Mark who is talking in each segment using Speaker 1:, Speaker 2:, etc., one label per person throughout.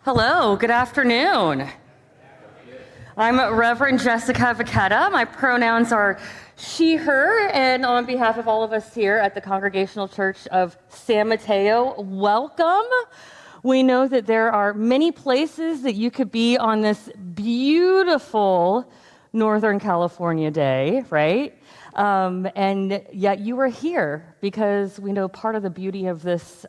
Speaker 1: Hello, good afternoon. I'm Reverend Jessica Vaquetta. My pronouns are she, her, and on behalf of all of us here at the Congregational Church of San Mateo, welcome. We know that there are many places that you could be on this beautiful Northern California day, right? And yet you are here because we know part of the beauty of this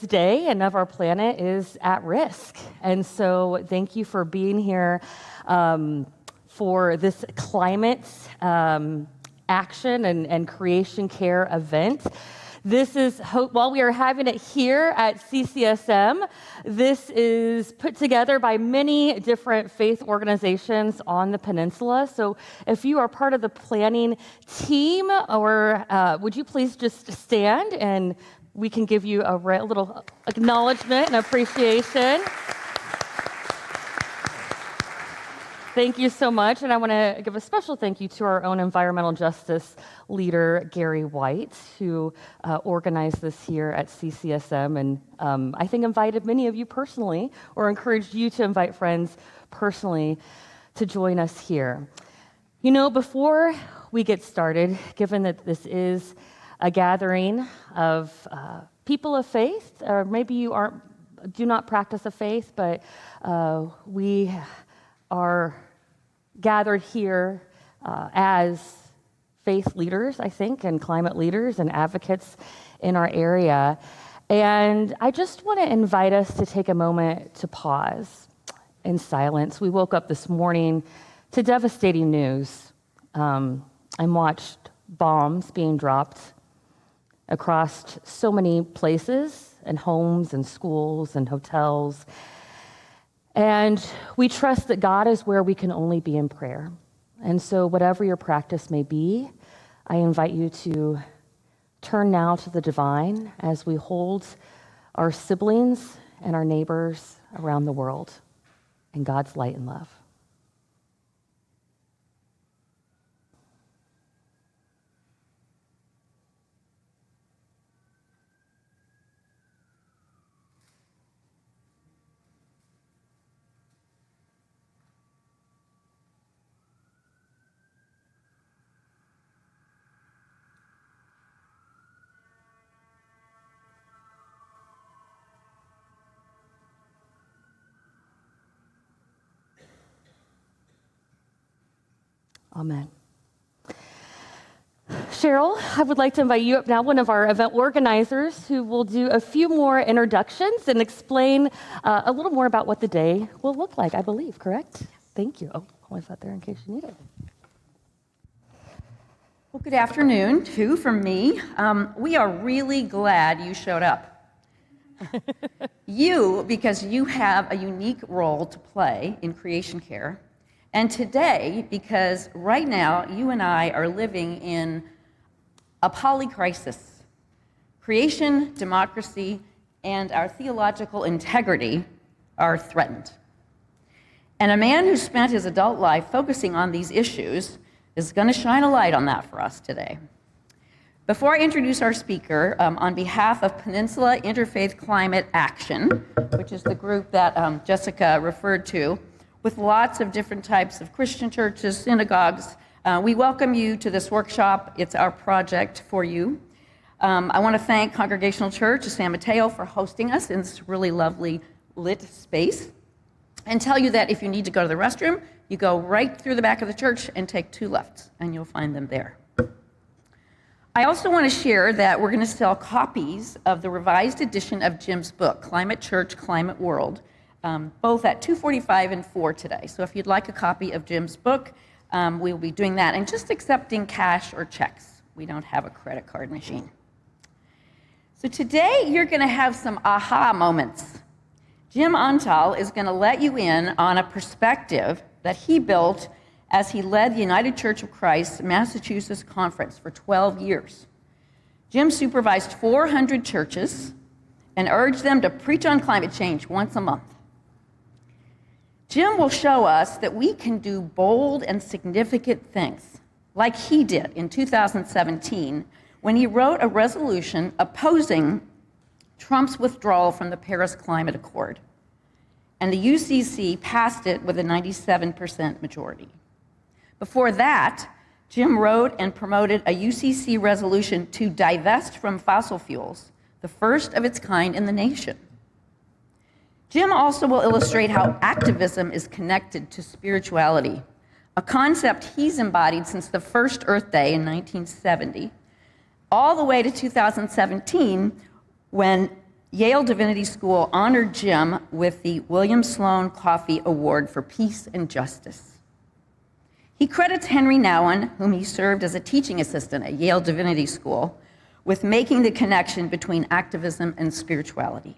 Speaker 1: day and of our planet is at risk. And so thank you for being here for this climate action and creation care event. This is, while we are having it here at CCSM, this is put together by many different faith organizations on the peninsula. So if you are part of the planning team, or would you please just stand and we can give you a little acknowledgement and appreciation. Thank you so much. And I want to give a special thank you to our own environmental justice leader, Gary White, who organized this here at CCSM and I think invited many of you personally, or encouraged you to invite friends personally to join us here. You know, before we get started, given that this is a gathering of people of faith, or maybe you do not practice a faith, but we are gathered here as faith leaders, I think, and climate leaders and advocates in our area. And I just want to invite us to take a moment to pause in silence. We woke up this morning to devastating news and watched bombs being dropped across so many places and homes and schools and hotels. And we trust that God is where we can only be in prayer. And so whatever your practice may be, I invite you to turn now to the divine as we hold our siblings and our neighbors around the world in God's light and love. Amen. Cheryl, I would like to invite you up now, one of our event organizers, who will do a few more introductions and explain a little more about what the day will look like, I believe, correct? Thank you. Oh, I was out there in case you need it.
Speaker 2: Well, good afternoon, too, from me. We are really glad you showed up. Because you have a unique role to play in creation care. And today, because right now, you and I are living in a polycrisis. Creation, democracy, and our theological integrity are threatened. And a man who spent his adult life focusing on these issues is going to shine a light on that for us today. Before I introduce our speaker, on behalf of Peninsula Interfaith Climate Action, which is the group that Jessica referred to, with lots of different types of Christian churches, synagogues. We welcome you to this workshop. It's our project for you. I want to thank Congregational Church of San Mateo for hosting us in this really lovely lit space, and tell you that if you need to go to the restroom, you go right through the back of the church and take 2 lefts, and you'll find them there. I also want to share that we're going to sell copies of the revised edition of Jim's book, Climate Church, Climate World, both at 2:45 and 4 today. So if you'd like a copy of Jim's book, we'll be doing that, and just accepting cash or checks. We don't have a credit card machine. So today you're going to have some aha moments. Jim Antal is going to let you in on a perspective that he built as he led the United Church of Christ Massachusetts Conference for 12 years. Jim supervised 400 churches and urged them to preach on climate change once a month. Jim will show us that we can do bold and significant things, like he did in 2017 when he wrote a resolution opposing Trump's withdrawal from the Paris Climate Accord. and the UCC passed it with a 97% majority. Before that, Jim wrote and promoted a UCC resolution to divest from fossil fuels, the first of its kind in the nation. Jim also will illustrate how activism is connected to spirituality, a concept he's embodied since the first Earth Day in 1970, all the way to 2017, when Yale Divinity School honored Jim with the William Sloane Coffey Award for Peace and Justice. He credits Henry Nouwen, whom he served as a teaching assistant at Yale Divinity School, with making the connection between activism and spirituality.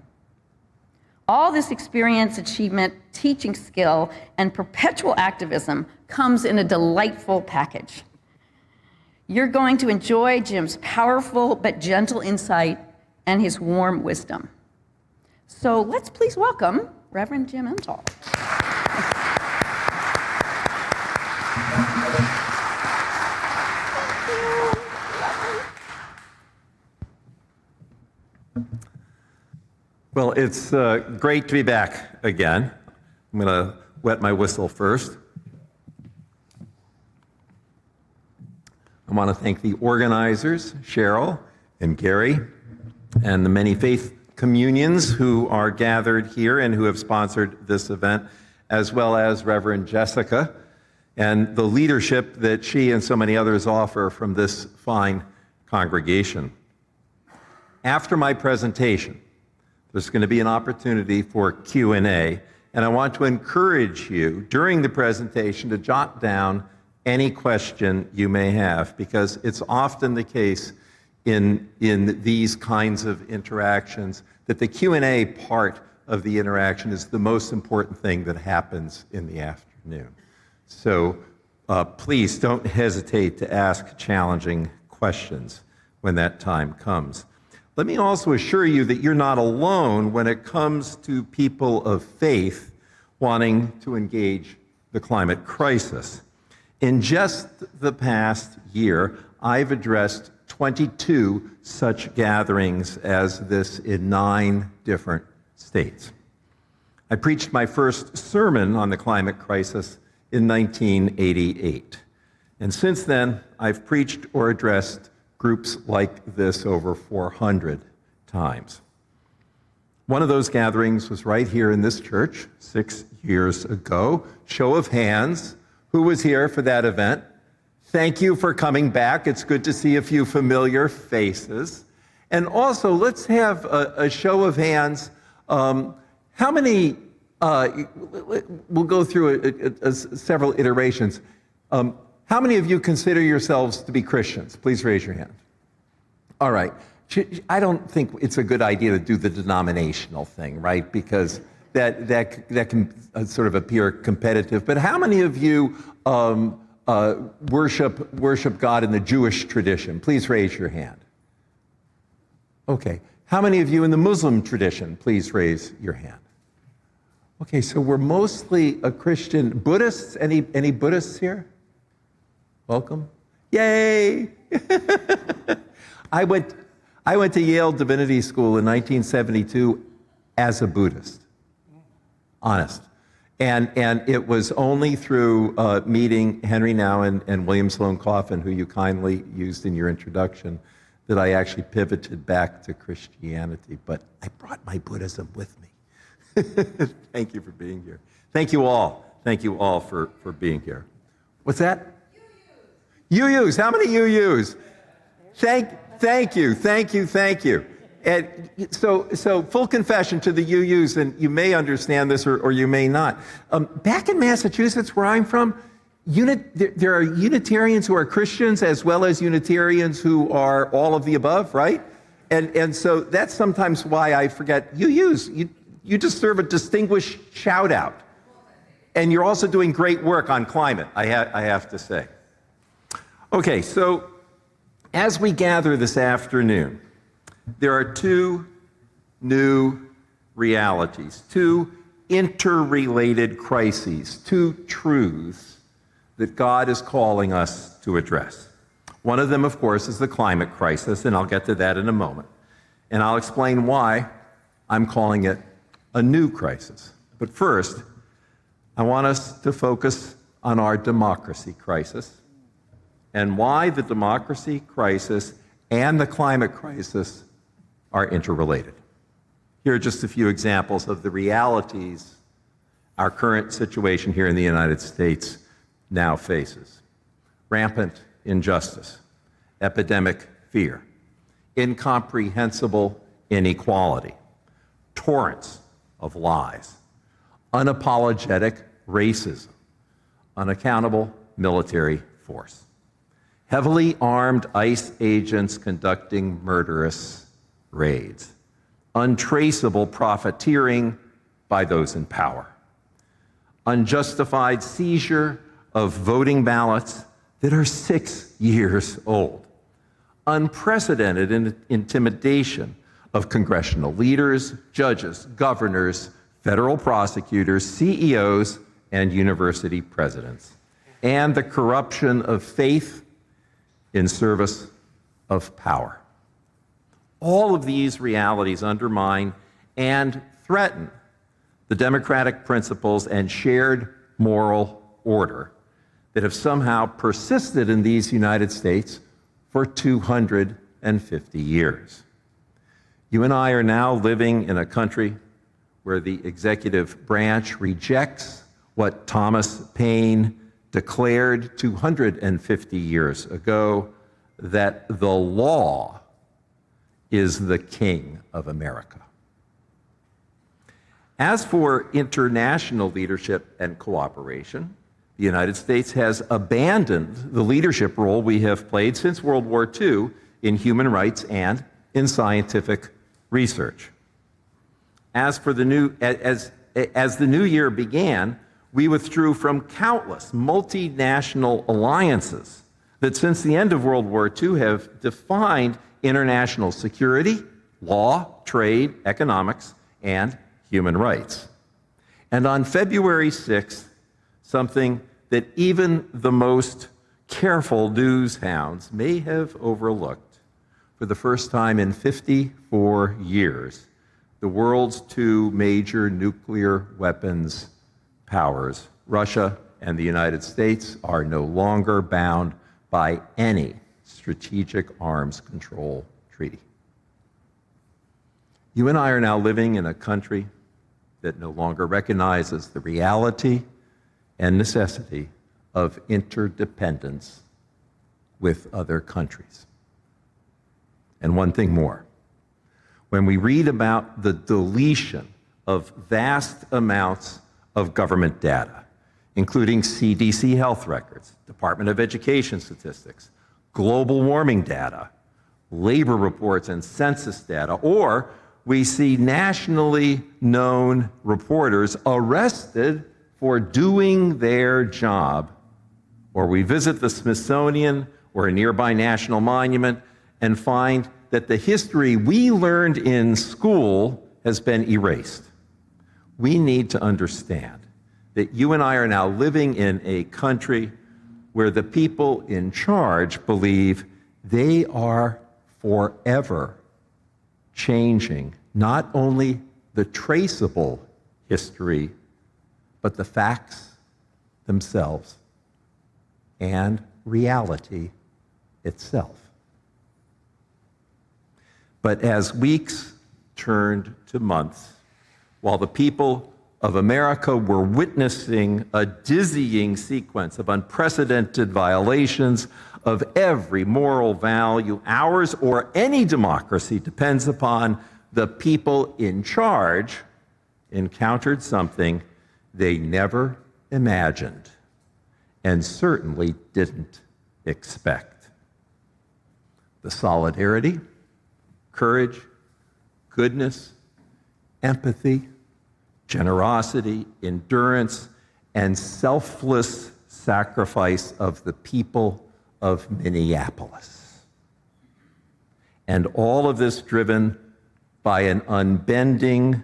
Speaker 2: All this experience, achievement, teaching skill, and perpetual activism comes in a delightful package. You're going to enjoy Jim's powerful but gentle insight and his warm wisdom. So let's please welcome Reverend Jim Antal.
Speaker 3: Well, it's great to be back again. I'm going to wet my whistle first. I want to thank the organizers, Cheryl and Gary, and the many faith communions who are gathered here and who have sponsored this event, as well as Reverend Jessica and the leadership that she and so many others offer from this fine congregation. After my presentation, there's going to be an opportunity for Q&A, and I want to encourage you during the presentation to jot down any question you may have, because it's often the case in these kinds of interactions that the Q&A part of the interaction is the most important thing that happens in the afternoon. So please don't hesitate to ask challenging questions when that time comes. Let me also assure you that you're not alone when it comes to people of faith wanting to engage the climate crisis. In just the past year, I've addressed 22 such gatherings as this in 9 different states. I preached my first sermon on the climate crisis in 1988. And since then, I've preached or addressed groups like this over 400 times. One of those gatherings was right here in this church 6 years ago. Show of hands, who was here for that event? Thank you for coming back. It's good to see a few familiar faces. And also, let's have a show of hands. How many, we'll go through several iterations. How many of you consider yourselves to be Christians? Please raise your hand. All right. I don't think it's a good idea to do the denominational thing, right? Because that can sort of appear competitive. But how many of you worship God in the Jewish tradition? Please raise your hand. Okay. How many of you in the Muslim tradition? Please raise your hand. Okay, so we're mostly a Christian. Buddhists? Any Buddhists here? Welcome. Yay! I went to Yale Divinity School in 1972 as a Buddhist. Honest. And it was only through meeting Henry Nouwen and William Sloane Coffey, who you kindly used in your introduction, that I actually pivoted back to Christianity. But I brought my Buddhism with me. Thank you for being here. Thank you all. Thank you all for being here. What's that? UUs. How many UUs? Thank you. And so full confession to the UUs, and you may understand this or you may not. Back in Massachusetts, where I'm from, there are Unitarians who are Christians as well as Unitarians who are all of the above, right? And so that's sometimes why I forget UUs. You deserve a distinguished shout out. And you're also doing great work on climate, I have to say. Okay, so as we gather this afternoon, there are 2 new realities, 2 interrelated crises, 2 truths that God is calling us to address. One of them, of course, is the climate crisis, and I'll get to that in a moment. And I'll explain why I'm calling it a new crisis. But first, I want us to focus on our democracy crisis and why the democracy crisis and the climate crisis are interrelated. Here are just a few examples of the realities our current situation here in the United States now faces. Rampant injustice, epidemic fear, incomprehensible inequality, torrents of lies, unapologetic racism, unaccountable military force, heavily armed ICE agents conducting murderous raids, untraceable profiteering by those in power, unjustified seizure of voting ballots that are 6 years old, unprecedented intimidation of congressional leaders, judges, governors, federal prosecutors, CEOs, and university presidents, and the corruption of faith in service of power. All of these realities undermine and threaten the democratic principles and shared moral order that have somehow persisted in these United States for 250 years. You and I are now living in a country where the executive branch rejects what Thomas Paine declared 250 years ago, that the law is the king of America. As for international leadership and cooperation, the United States has abandoned the leadership role we have played since World War II in human rights and in scientific research. As the new year began, we withdrew from countless multinational alliances that since the end of World War II have defined international security, law, trade, economics, and human rights. And on February 6th, something that even the most careful news hounds may have overlooked, for the first time in 54 years, the world's two major nuclear weapons powers, Russia and the United States, are no longer bound by any strategic arms control treaty. You and I are now living in a country that no longer recognizes the reality and necessity of interdependence with other countries. And one thing more. When we read about the deletion of vast amounts of government data, including CDC health records, Department of Education statistics, global warming data, labor reports and census data, or we see nationally known reporters arrested for doing their job, or we visit the Smithsonian or a nearby national monument and find that the history we learned in school has been erased. We need to understand that you and I are now living in a country where the people in charge believe they are forever changing not only the traceable history, but the facts themselves and reality itself. But as weeks turned to months, while the people of America were witnessing a dizzying sequence of unprecedented violations of every moral value, ours or any democracy depends upon the people in charge, encountered something they never imagined and certainly didn't expect. The solidarity, courage, goodness, empathy, generosity, endurance, and selfless sacrifice of the people of Minneapolis. And all of this driven by an unbending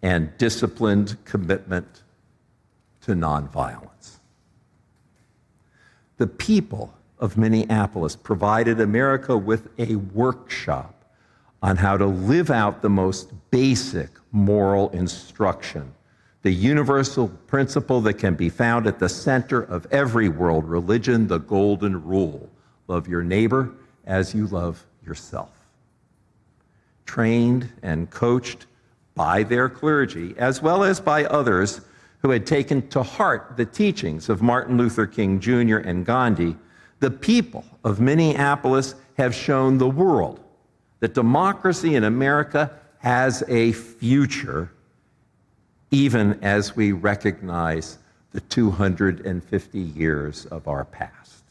Speaker 3: and disciplined commitment to nonviolence. The people of Minneapolis provided America with a workshop on how to live out the most basic moral instruction the universal principle that can be found at the center of every world religion, the golden rule. Love your neighbor as you love yourself. Trained and coached by their clergy, as well as by others who had taken to heart the teachings of Martin Luther King Jr. and Gandhi, the people of Minneapolis have shown the world that democracy in America has a future, even as we recognize the 250 years of our past.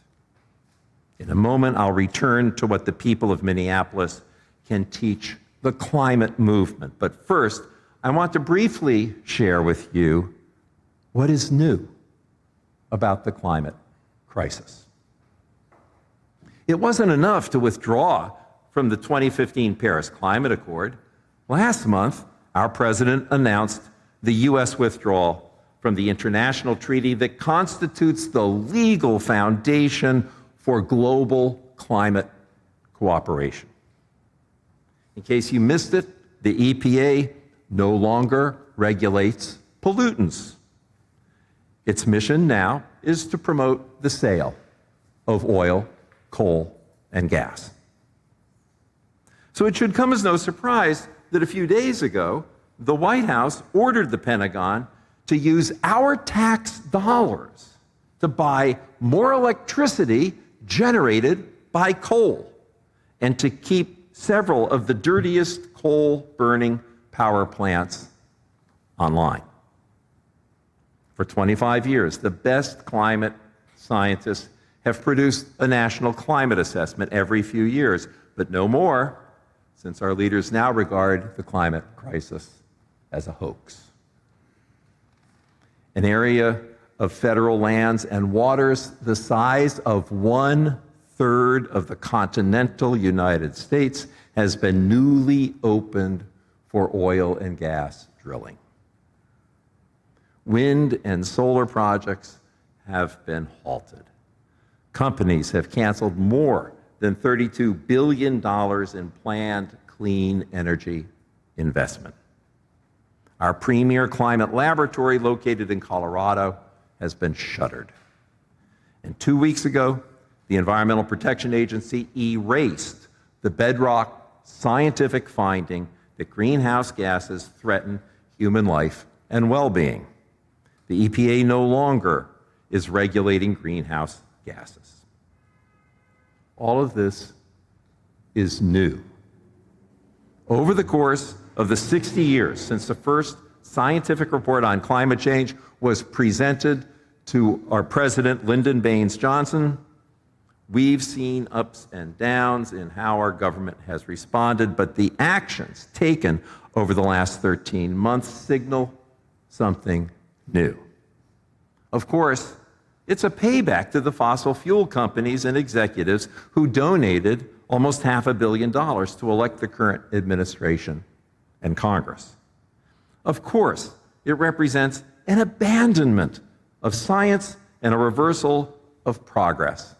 Speaker 3: In a moment, I'll return to what the people of Minneapolis can teach the climate movement. But first, I want to briefly share with you what is new about the climate crisis. It wasn't enough to withdraw from the 2015 Paris Climate Accord. Last month, our president announced the U.S. withdrawal from the international treaty that constitutes the legal foundation for global climate cooperation. In case you missed it, the EPA no longer regulates pollutants. Its mission now is to promote the sale of oil, coal, and gas. So it should come as no surprise that a few days ago, the White House ordered the Pentagon to use our tax dollars to buy more electricity generated by coal and to keep several of the dirtiest coal-burning power plants online. For 25 years, the best climate scientists have produced a national climate assessment every few years, but no more, since our leaders now regard the climate crisis as a hoax. An area of federal lands and waters the size of 1/3 of the continental United States has been newly opened for oil and gas drilling. Wind and solar projects have been halted. Companies have canceled more than $32 billion in planned clean energy investment. Our premier climate laboratory, located in Colorado, has been shuttered. And 2 weeks ago, the Environmental Protection Agency erased the bedrock scientific finding that greenhouse gases threaten human life and well-being. The EPA no longer is regulating greenhouse gases. All of this is new. Over the course of the 60 years since the first scientific report on climate change was presented to our president, Lyndon Baines Johnson, we've seen ups and downs in how our government has responded, but the actions taken over the last 13 months signal something new. Of course, it's a payback to the fossil fuel companies and executives who donated almost $500 million to elect the current administration and Congress. Of course, it represents an abandonment of science and a reversal of progress.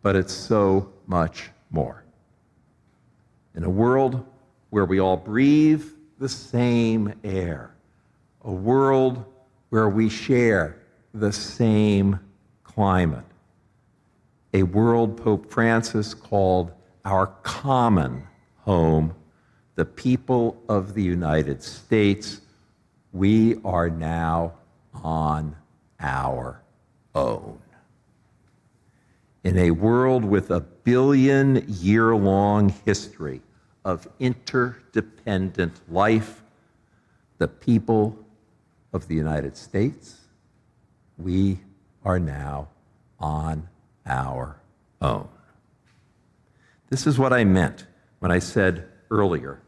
Speaker 3: But it's so much more. In a world where we all breathe the same air, a world where we share the same climate, a world Pope Francis called our common home, the people of the United States, we are now on our own. In a world with a billion-year-long history of interdependent life, the people of the United States, we are now on our own. This is what I meant when I said earlier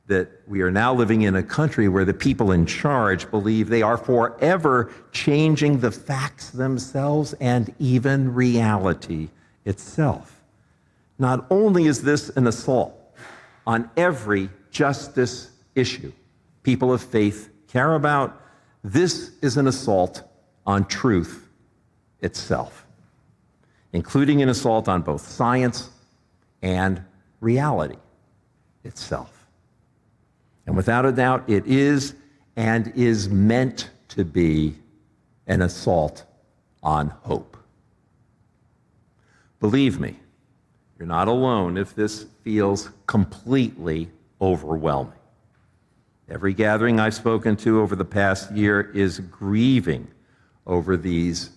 Speaker 3: that we are now living in a country where the people in charge believe they are forever changing the facts themselves and even reality itself. Not only is this an assault on every justice issue people of faith care about, this is an assault on truth itself, including an assault on both science and reality itself. And without a doubt, it is and is meant to be an assault on hope. Believe me, you're not alone if this feels completely overwhelming. Every gathering I've spoken to over the past year is grieving over these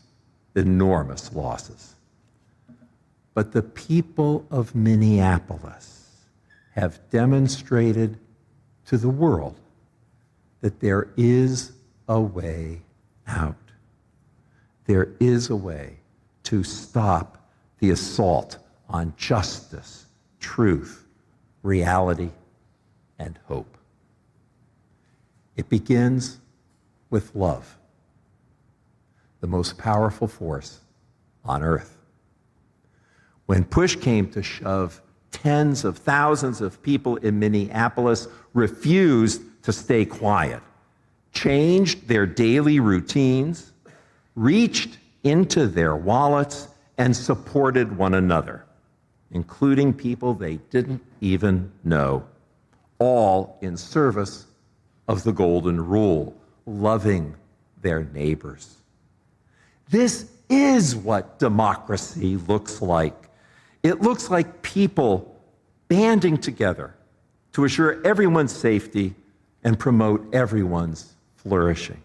Speaker 3: enormous losses. But the people of Minneapolis have demonstrated to the world that there is a way out. There is a way to stop the assault on justice, truth, reality, and hope. It begins with love, the most powerful force on earth. When push came to shove, tens of thousands of people in Minneapolis refused to stay quiet, changed their daily routines, reached into their wallets, and supported one another, including people they didn't even know, all in service of the golden rule, loving their neighbors. This is what democracy looks like. It looks like people banding together to assure everyone's safety and promote everyone's flourishing.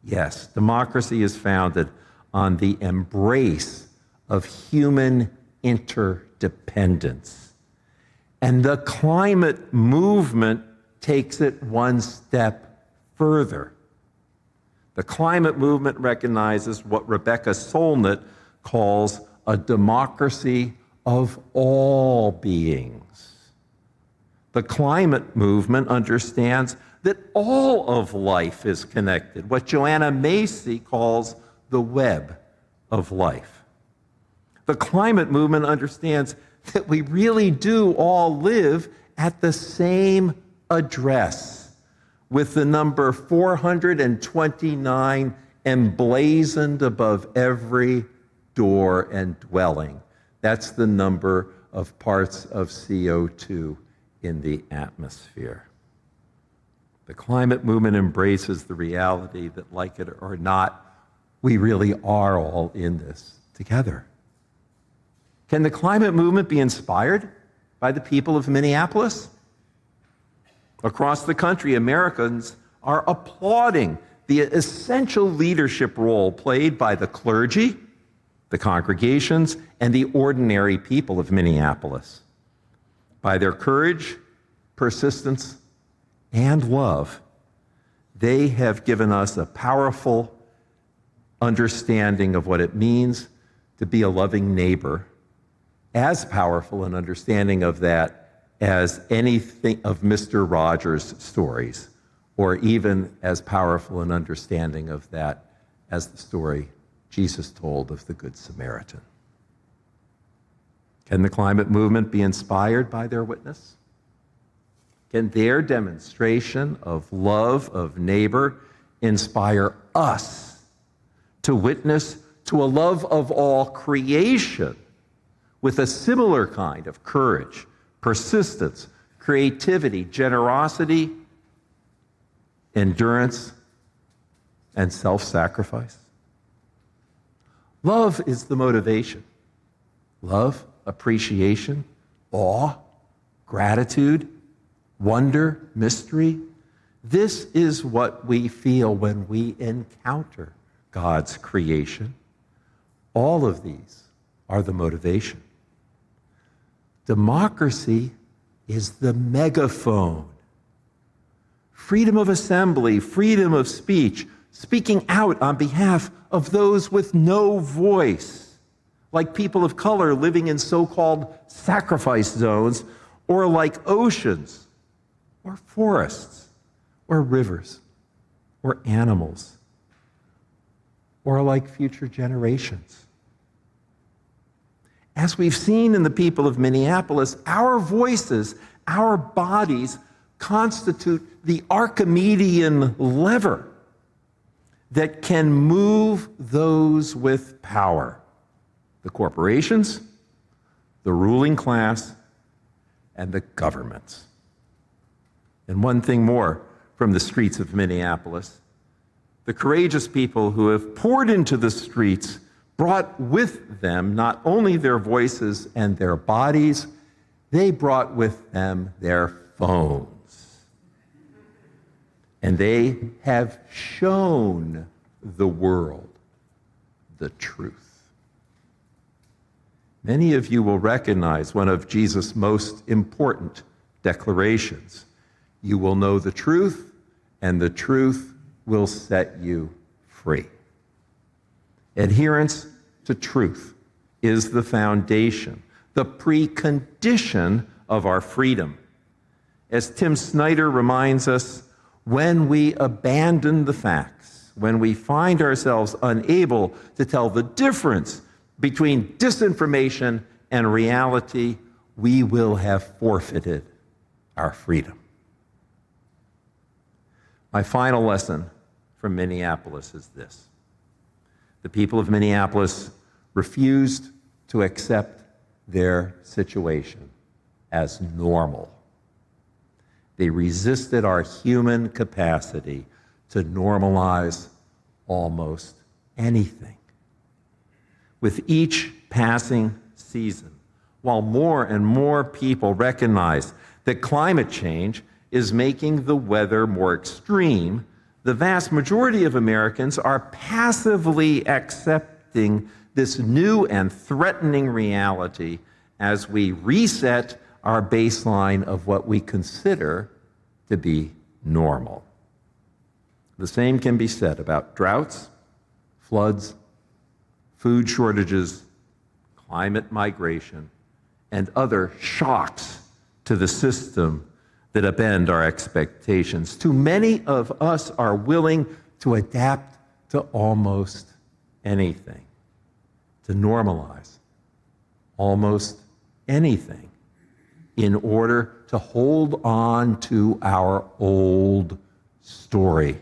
Speaker 3: Yes, democracy is founded on the embrace of human interdependence. And the climate movement takes it one step further. The climate movement recognizes what Rebecca Solnit calls a democracy of all beings. The climate movement understands that all of life is connected, what Joanna Macy calls the web of life. The climate movement understands that we really do all live at the same address, with the number 429 emblazoned above every door and dwelling. That's the number of parts of CO2 in the atmosphere. The climate movement embraces the reality that, like it or not, we really are all in this together. Can the climate movement be inspired by the people of Minneapolis? Across the country, Americans are applauding the essential leadership role played by the clergy, the congregations, and the ordinary people of Minneapolis. By their courage, persistence, and love, they have given us a powerful understanding of what it means to be a loving neighbor, as powerful an understanding of that as anything of Mr. Rogers' stories, or even as powerful an understanding of that as the story Jesus told of the Good Samaritan. Can the climate movement be inspired by their witness? Can their demonstration of love of neighbor inspire us to witness to a love of all creation with a similar kind of courage, persistence, creativity, generosity, endurance, and self-sacrifice? Love is the motivation. Love, appreciation, awe, gratitude, wonder, mystery. This is what we feel when we encounter God's creation. All of these are the motivation. Democracy is the megaphone. Freedom of assembly, freedom of speech, speaking out on behalf of those with no voice, like people of color living in so-called sacrifice zones, or like oceans, or forests, or rivers, or animals, or like future generations. As we've seen in the people of Minneapolis, our voices, our bodies constitute the Archimedean lever that can move those with power, the corporations, the ruling class, and the governments. And one thing more, from the streets of Minneapolis. The courageous people who have poured into the streets brought with them not only their voices and their bodies, they brought with them their phones. And they have shown the world the truth. Many of you will recognize one of Jesus' most important declarations. You will know the truth, and the truth will set you free. Adherence to truth is the foundation, the precondition of our freedom. As Tim Snyder reminds us, when we abandon the facts, when we find ourselves unable to tell the difference between disinformation and reality, we will have forfeited our freedom. My final lesson from Minneapolis is this. The people of Minneapolis refused to accept their situation as normal. They resisted our human capacity to normalize almost anything. With each passing season, while more and more people recognize that climate change is making the weather more extreme, the vast majority of Americans are passively accepting this new and threatening reality as we reset our baseline of what we consider to be normal. The same can be said about droughts, floods, food shortages, climate migration, and other shocks to the system that upend our expectations. Too many of us are willing to adapt to almost anything, to normalize almost anything in order to hold on to our old story.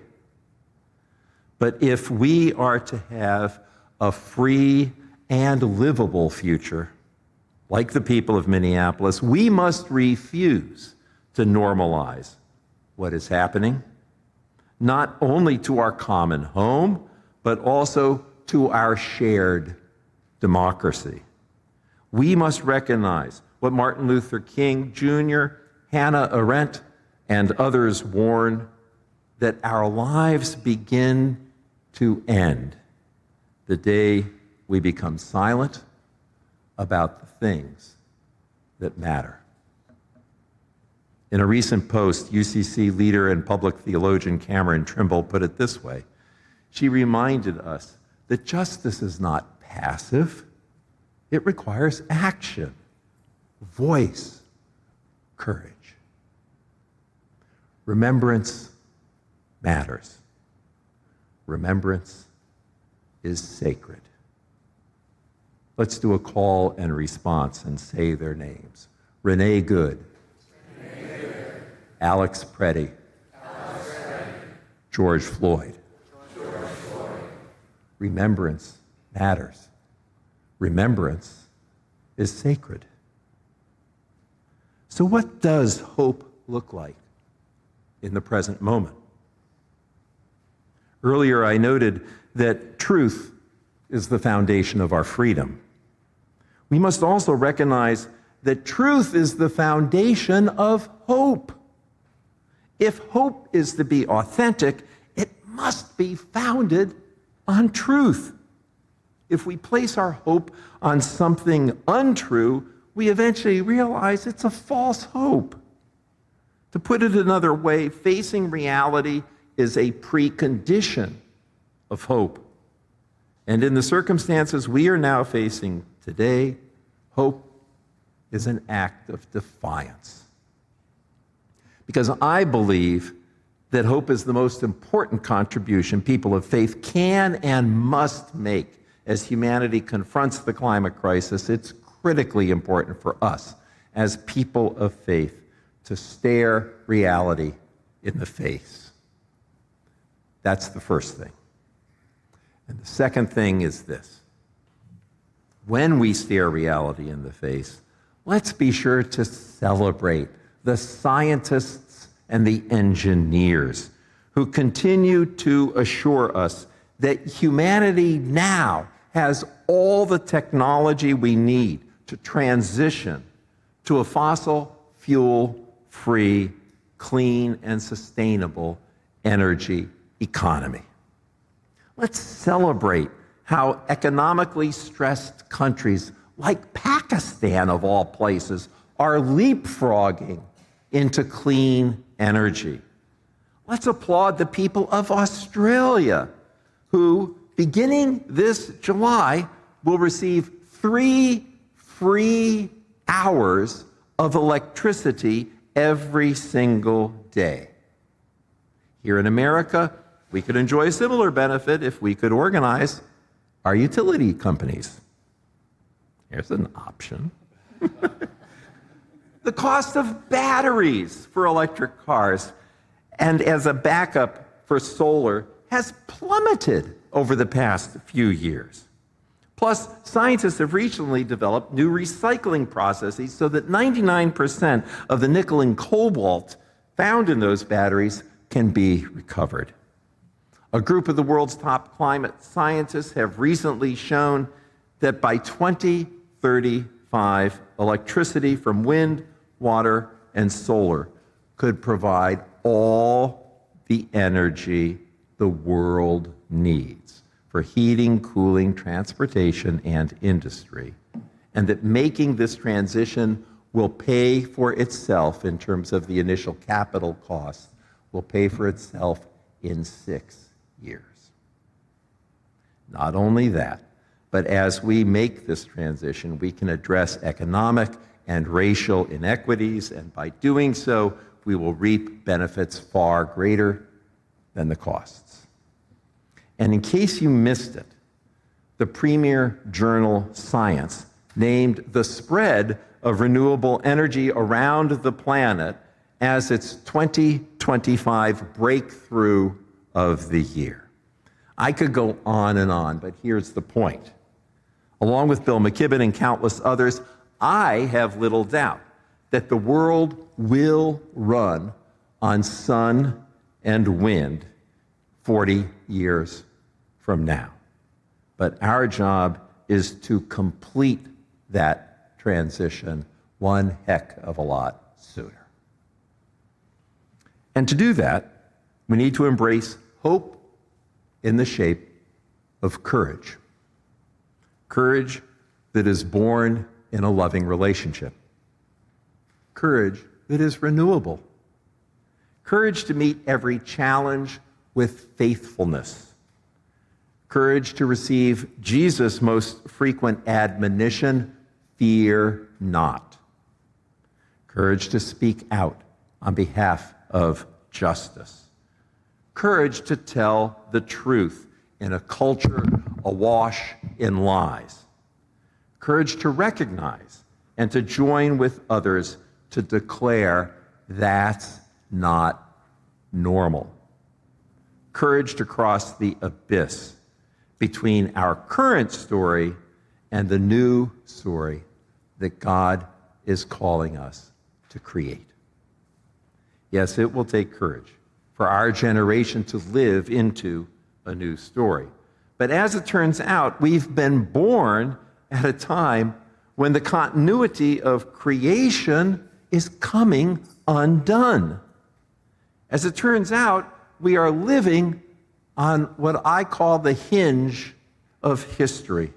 Speaker 3: But if we are to have a free and livable future, like the people of Minneapolis, we must refuse to normalize what is happening, not only to our common home, but also to our shared democracy. We must recognize what Martin Luther King Jr., Hannah Arendt, and others warn, that our lives begin to end the day we become silent about the things that matter. In a recent post, UCC leader and public theologian Cameron Trimble put it this way. She reminded us that justice is not passive. It requires action, voice, courage. Remembrance matters. Remembrance is sacred. Let's do a call and response and say their names. Renee Good. Alex Preddy. George Floyd. Remembrance matters. Remembrance is sacred. So what does hope look like in the present moment? Earlier I noted that truth is the foundation of our freedom. We must also recognize that truth is the foundation of hope. If hope is to be authentic, it must be founded on truth. If we place our hope on something untrue, we eventually realize it's a false hope. To put it another way, facing reality is a precondition of hope. And in the circumstances we are now facing today, hope is an act of defiance. Because I believe that hope is the most important contribution people of faith can and must make as humanity confronts the climate crisis. It's critically important for us as people of faith to stare reality in the face. That's the first thing. And the second thing is this. When we stare reality in the face, let's be sure to celebrate the scientists and the engineers who continue to assure us that humanity now has all the technology we need to transition to a fossil fuel-free, clean, and sustainable energy economy. Let's celebrate how economically stressed countries like Pakistan, of all places, are leapfrogging into clean energy. Let's applaud the people of Australia, who, beginning this July, will receive 3 free hours of electricity every single day. Here in America, we could enjoy a similar benefit if we could organize our utility companies. Here's an option. The cost of batteries for electric cars and as a backup for solar has plummeted over the past few years. Plus, scientists have recently developed new recycling processes so that 99% of the nickel and cobalt found in those batteries can be recovered. A group of the world's top climate scientists have recently shown that by 2035, electricity from wind, water, and solar could provide all the energy the world needs for heating, cooling, transportation, and industry, and that making this transition will pay for itself in terms of the initial capital costs, will pay for itself in 6 years. Not only that, but as we make this transition, we can address economic and racial inequities, and by doing so, we will reap benefits far greater than the costs. And in case you missed it, the premier journal Science named the spread of renewable energy around the planet as its 2025 breakthrough of the year. I could go on, but here's the point. Along with Bill McKibben and countless others, I have little doubt that the world will run on sun and wind 40 years from now. But our job is to complete that transition one heck of a lot sooner. And to do that, we need to embrace hope in the shape of courage. Courage that is born in a loving relationship. Courage that is renewable. Courage to meet every challenge with faithfulness. Courage to receive Jesus' most frequent admonition, fear not. Courage to speak out on behalf of justice. Courage to tell the truth in a culture awash in lies. Courage to recognize and to join with others to declare that's not normal. Courage to cross the abyss between our current story and the new story that God is calling us to create. Yes, it will take courage for our generation to live into a new story. But as it turns out, we've been born at a time when the continuity of creation is coming undone. As it turns out, we are living on what I call the hinge of history.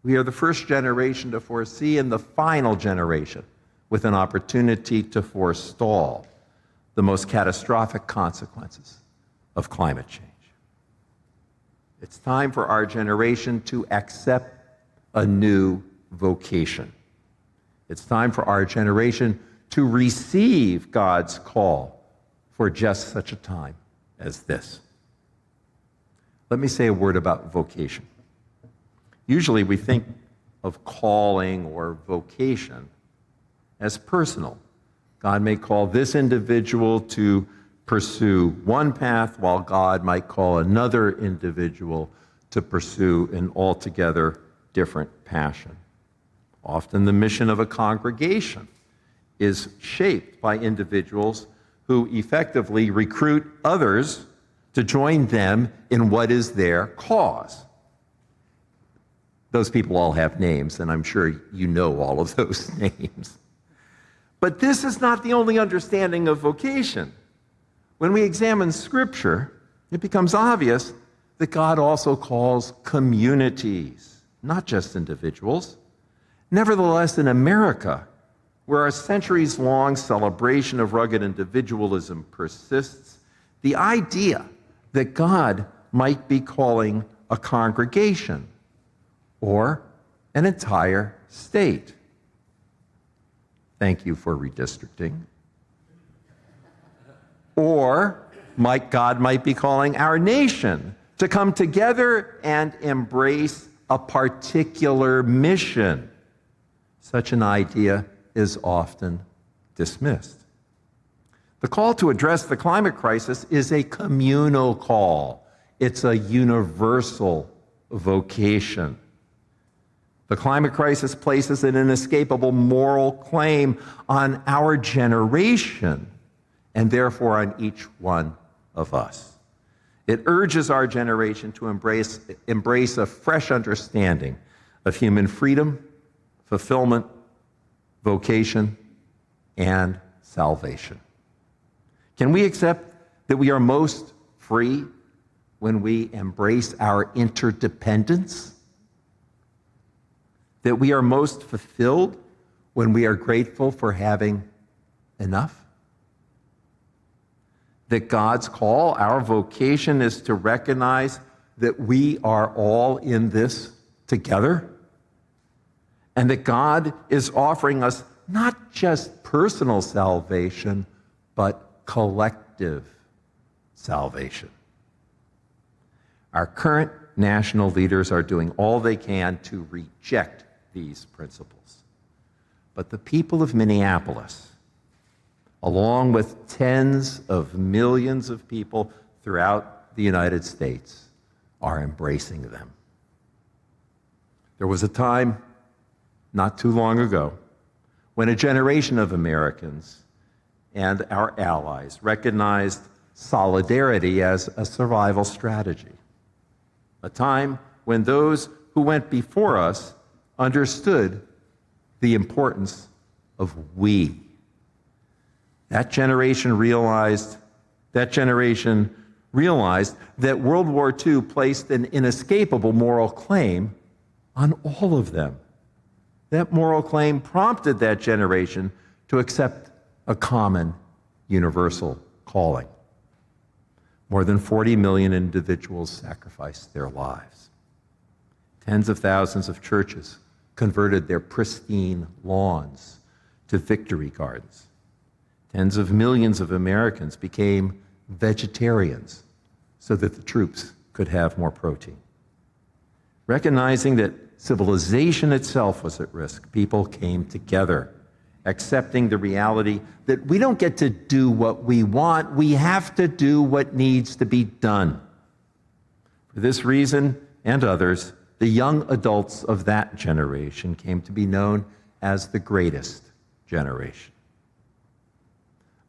Speaker 3: We are the first generation to foresee and the final generation with an opportunity to forestall the most catastrophic consequences of climate change. It's time for our generation to accept a new vocation. It's time for our generation to receive God's call for just such a time as this. Let me say a word about vocation. Usually we think of calling or vocation as personal. God may call this individual to pursue one path, while God might call another individual to pursue an altogether different passion. Often the mission of a congregation is shaped by individuals who effectively recruit others to join them in what is their cause. Those people all have names, and I'm sure you know all of those names. But this is not the only understanding of vocation. When we examine Scripture, it becomes obvious that God also calls communities, not just individuals. Nevertheless, in America, where our centuries-long celebration of rugged individualism persists, the idea that God might be calling a congregation or an entire state. Thank you for redistricting. Or God might be calling our nation to come together and embrace a particular mission. Such an idea is often dismissed. The call to address the climate crisis is a communal call. It's a universal vocation. The climate crisis places an inescapable moral claim on our generation and therefore on each one of us. It urges our generation to embrace a fresh understanding of human freedom, fulfillment, vocation, and salvation. Can we accept that we are most free when we embrace our interdependence? That we are most fulfilled when we are grateful for having enough? That God's call, our vocation, is to recognize that we are all in this together? And that God is offering us not just personal salvation, but collective salvation. Our current national leaders are doing all they can to reject these principles. But the people of Minneapolis, along with tens of millions of people throughout the United States, are embracing them. There was a time not too long ago when a generation of Americans and our allies recognized solidarity as a survival strategy. A time when those who went before us understood the importance of we. That generation realized that World War II placed an inescapable moral claim on all of them. That moral claim prompted that generation to accept a common universal calling. More than 40 million individuals sacrificed their lives. Tens of thousands of churches converted their pristine lawns to victory gardens. Tens of millions of Americans became vegetarians so that the troops could have more protein. Recognizing that civilization itself was at risk, people came together, accepting the reality that we don't get to do what we want, we have to do what needs to be done. For this reason and others, the young adults of that generation came to be known as the greatest generation.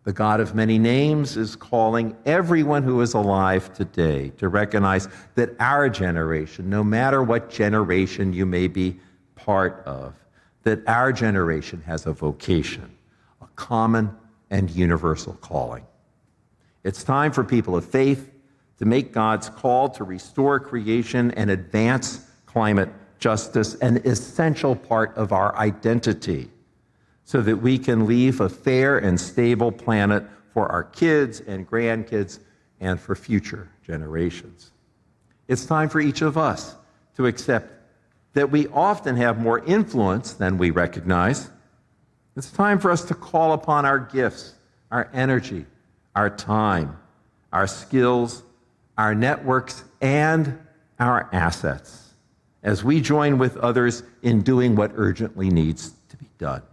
Speaker 3: The God of many names is calling everyone who is alive today to recognize that our generation, no matter what generation you may be part of, that our generation has a vocation, a common and universal calling. It's time for people of faith to make God's call to restore creation and advance climate justice an essential part of our identity, so that we can leave a fair and stable planet for our kids and grandkids and for future generations. It's time for each of us to accept that we often have more influence than we recognize. It's time for us to call upon our gifts, our energy, our time, our skills, our networks, and our assets as we join with others in doing what urgently needs to be done.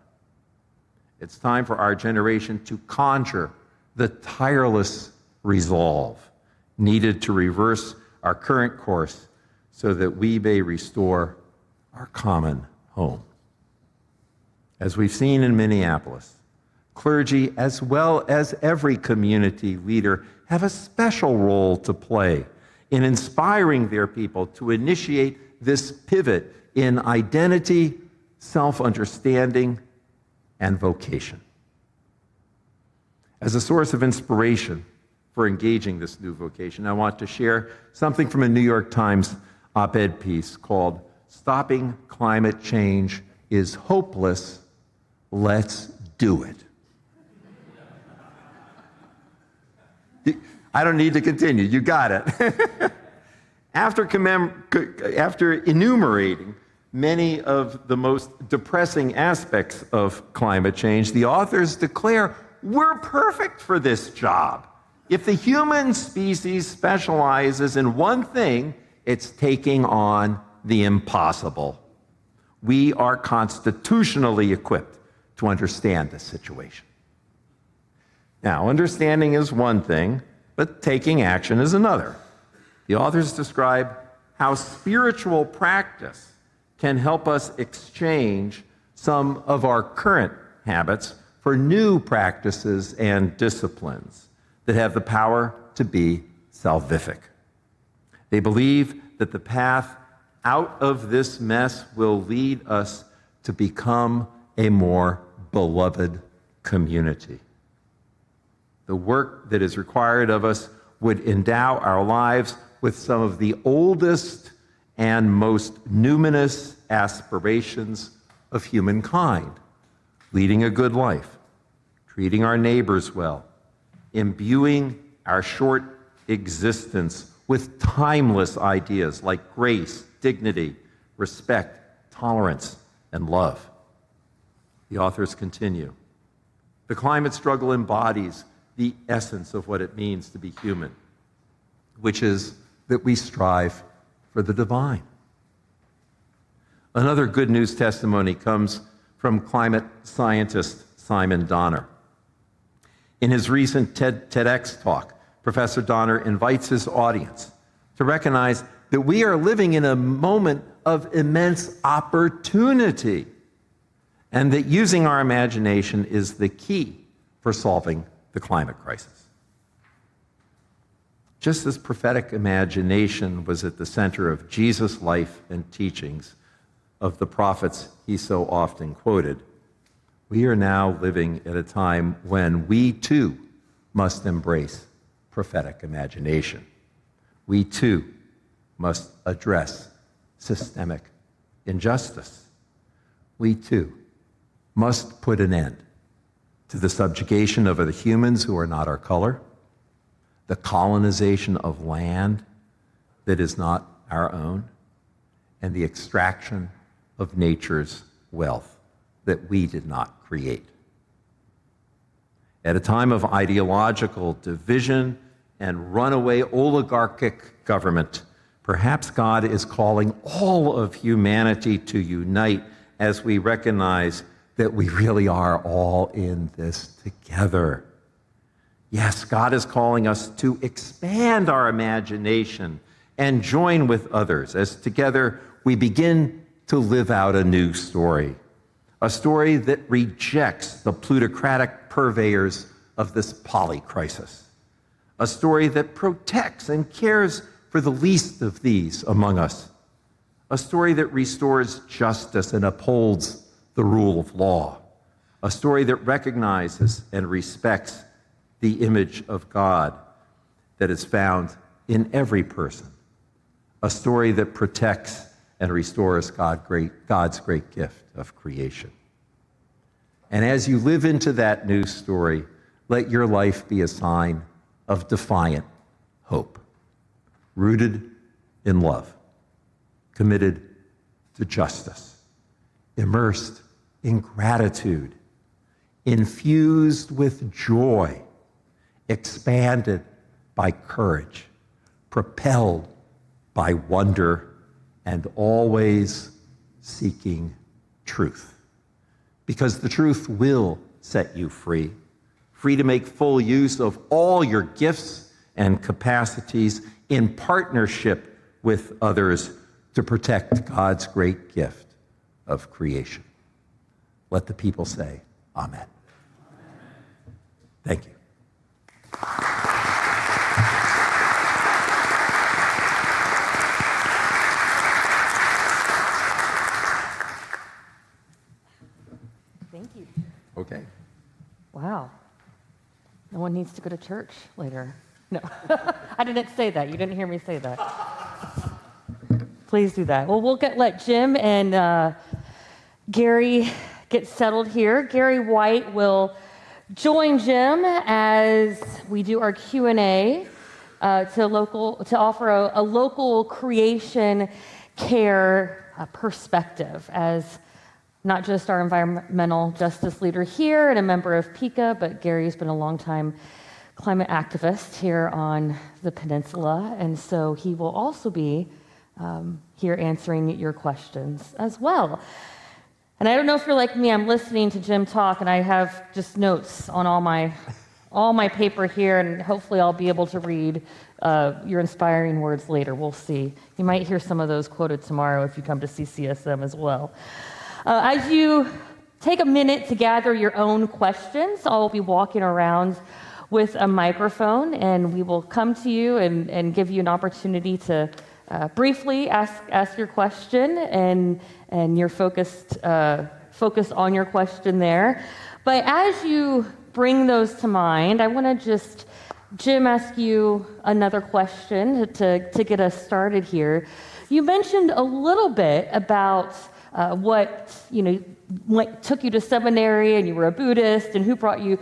Speaker 3: It's time for our generation to conjure the tireless resolve needed to reverse our current course so that we may restore our common home. As we've seen in Minneapolis, Clergy, as well as every community leader, have a special role to play in inspiring their people to initiate this pivot in identity, self-understanding, and vocation. As a source of inspiration for engaging this new vocation, I want to share something from a New York Times op-ed piece called "Stopping Climate Change is Hopeless, Let's Do It." I don't need to continue. You got it. After enumerating many of the most depressing aspects of climate change, the authors declare, we're perfect for this job. If the human species specializes in one thing, it's taking on the impossible. We are constitutionally equipped to understand this situation. Now, understanding is one thing, but taking action is another. The authors describe how spiritual practice can help us exchange some of our current habits for new practices and disciplines that have the power to be salvific. They believe that the path out of this mess will lead us to become a more beloved community. The work that is required of us would endow our lives with some of the oldest and most numinous aspirations of humankind: leading a good life, treating our neighbors well, imbuing our short existence with timeless ideas like grace, dignity, respect, tolerance, and love. The authors continue. The climate struggle embodies the essence of what it means to be human, which is that we strive for the divine. Another good news testimony comes from climate scientist Simon Donner. In his recent TEDx talk, Professor Donner invites his audience to recognize that we are living in a moment of immense opportunity, and that using our imagination is the key for solving the climate crisis. Just as prophetic imagination was at the center of Jesus' life and teachings of the prophets he so often quoted, we are now living at a time when we too must embrace prophetic imagination. We too must address systemic injustice. We too must put an end to the subjugation of the humans who are not our color, the colonization of land that is not our own, and the extraction of nature's wealth that we did not create. At a time of ideological division and runaway oligarchic government, perhaps God is calling all of humanity to unite as we recognize that we really are all in this together. Yes, God is calling us to expand our imagination and join with others as together we begin to live out a new story, a story that rejects the plutocratic purveyors of this polycrisis, a story that protects and cares for the least of these among us, a story that restores justice and upholds the rule of law, a story that recognizes and respects the image of God that is found in every person, a story that protects and restores God's great gift of creation. And as you live into that new story, let your life be a sign of defiant hope, rooted in love, committed to justice, immersed in gratitude, infused with joy, expanded by courage, propelled by wonder, and always seeking truth. Because the truth will set you free, free to make full use of all your gifts and capacities in partnership with others to protect God's great gift of creation. Let the people say, Amen. Thank you.
Speaker 1: Thank you.
Speaker 3: Okay.
Speaker 1: Wow. No one needs to go to church later. No, I didn't say that. You didn't hear me say that. Please do that. Well, we'll let Jim and Gary get settled here. Gary White will join Jim as we do our Q&A to offer a local creation care perspective as not just our environmental justice leader here and a member of PICA, but Gary's been a longtime climate activist here on the peninsula, and so he will also be here answering your questions as well. And I don't know if you're like me, I'm listening to Jim talk, and I have just notes on all my paper here, and hopefully I'll be able to read your inspiring words later. We'll see. You might hear some of those quoted tomorrow if you come to CCSM as well. As you take a minute to gather your own questions, I'll be walking around with a microphone, and we will come to you and give you an opportunity to briefly ask your question and your focus on your question there. But as you bring those to mind, I want to just, Jim, ask you another question to get us started here. You mentioned a little bit about what took you to seminary, and you were a Buddhist, and who brought you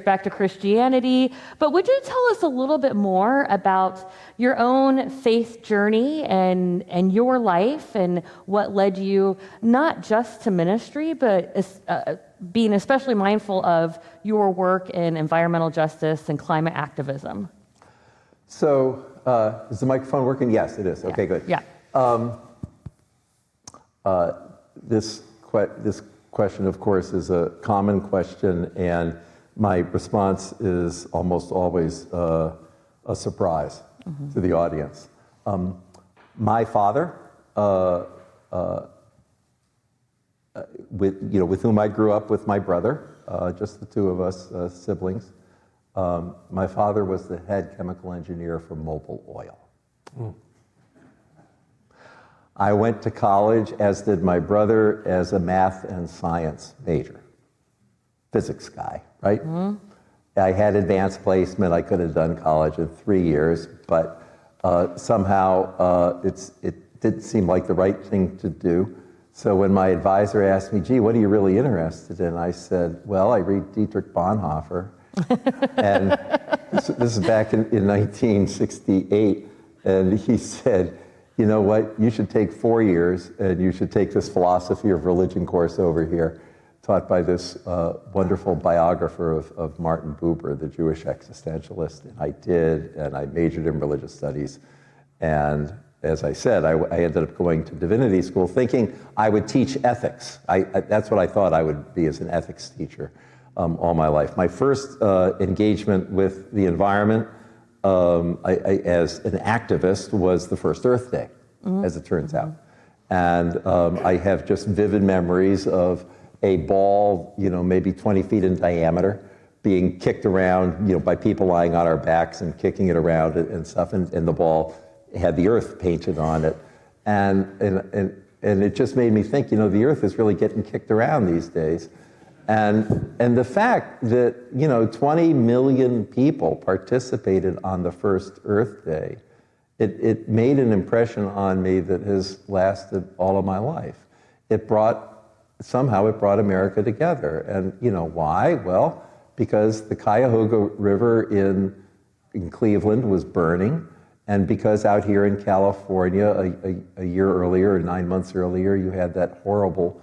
Speaker 1: back to Christianity. But would you tell us a little bit more about your own faith journey and your life and what led you not just to ministry, but being especially mindful of your work in environmental justice and climate activism?
Speaker 3: So, is the microphone working? Yes, it is.
Speaker 1: Yeah.
Speaker 3: Okay, good.
Speaker 1: Yeah.
Speaker 3: This question, of course, is a common question, and my response is almost always a surprise to the audience. My father, with whom I grew up with my brother, just the two of us siblings, my father was the head chemical engineer for Mobil Oil. I went to college, as did my brother, as a math and science major. Physics guy, right? I had advanced placement. I could have done college in 3 years, but somehow it didn't seem like the right thing to do. So when my advisor asked me, gee, what are you really interested in? I said, well, I read Dietrich Bonhoeffer. And this is back in 1968. And he said, you know what, you should take 4 years and you should take this philosophy of religion course over here, taught by this wonderful biographer of Martin Buber, the Jewish existentialist. And I did, and I majored in religious studies. And as I said, I ended up going to divinity school thinking I would teach ethics. That's what I thought I would be, as an ethics teacher all my life. My first engagement with the environment as an activist was the first Earth Day, as it turns out. And I have just vivid memories of a ball, maybe 20 feet in diameter, being kicked around, by people lying on our backs and kicking it around and stuff. And the ball had the Earth painted on it. And it just made me think, the Earth is really getting kicked around these days. And the fact that, 20 million people participated on the first Earth Day, it made an impression on me that has lasted all of my life. Somehow it brought America together. And why? Well, because the Cuyahoga River in Cleveland was burning, and because out here in California a year earlier, or 9 months earlier, you had that horrible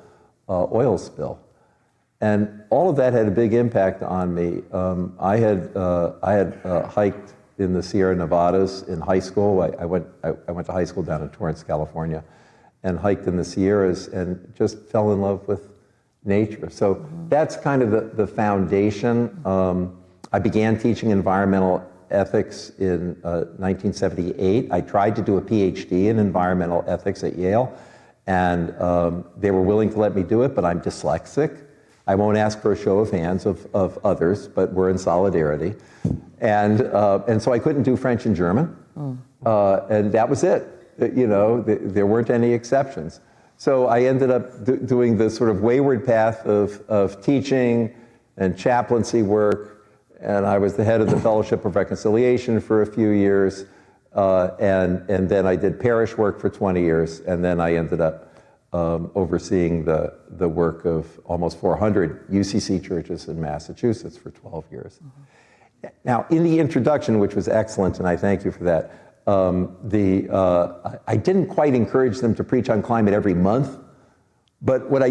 Speaker 3: oil spill. And all of that had a big impact on me. I had hiked in the Sierra Nevadas in high school. I went to high school down in Torrance, California, and hiked in the Sierras and just fell in love with nature. So that's kind of the foundation. I began teaching environmental ethics in 1978. I tried to do a PhD in environmental ethics at Yale, and they were willing to let me do it, but I'm dyslexic. I won't ask for a show of hands of others, but we're in solidarity. And so I couldn't do French and German, and that was it. There weren't any exceptions. So I ended up doing this sort of wayward path of teaching and chaplaincy work, and I was the head of the Fellowship of Reconciliation for a few years, and then I did parish work for 20 years, and then I ended up overseeing the work of almost 400 UCC churches in Massachusetts for 12 years. Now, in the introduction, which was excellent, and I thank you for that, I didn't quite encourage them to preach on climate every month, but what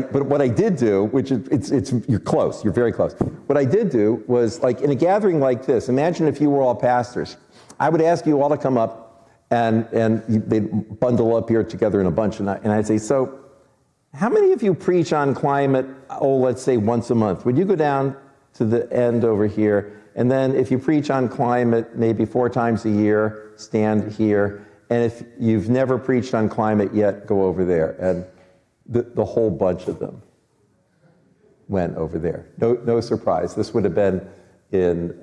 Speaker 3: I did do, which you're close, you're very close. What I did do was, like in a gathering like this, imagine if you were all pastors. I would ask you all to come up, and they'd bundle up here together in a bunch, and I'd say, so how many of you preach on climate, let's say once a month? Would you go down to the end over here? And then if you preach on climate maybe 4 times a year, stand here. And if you've never preached on climate yet, go over there. And the whole bunch of them went over there. No surprise. This would have been in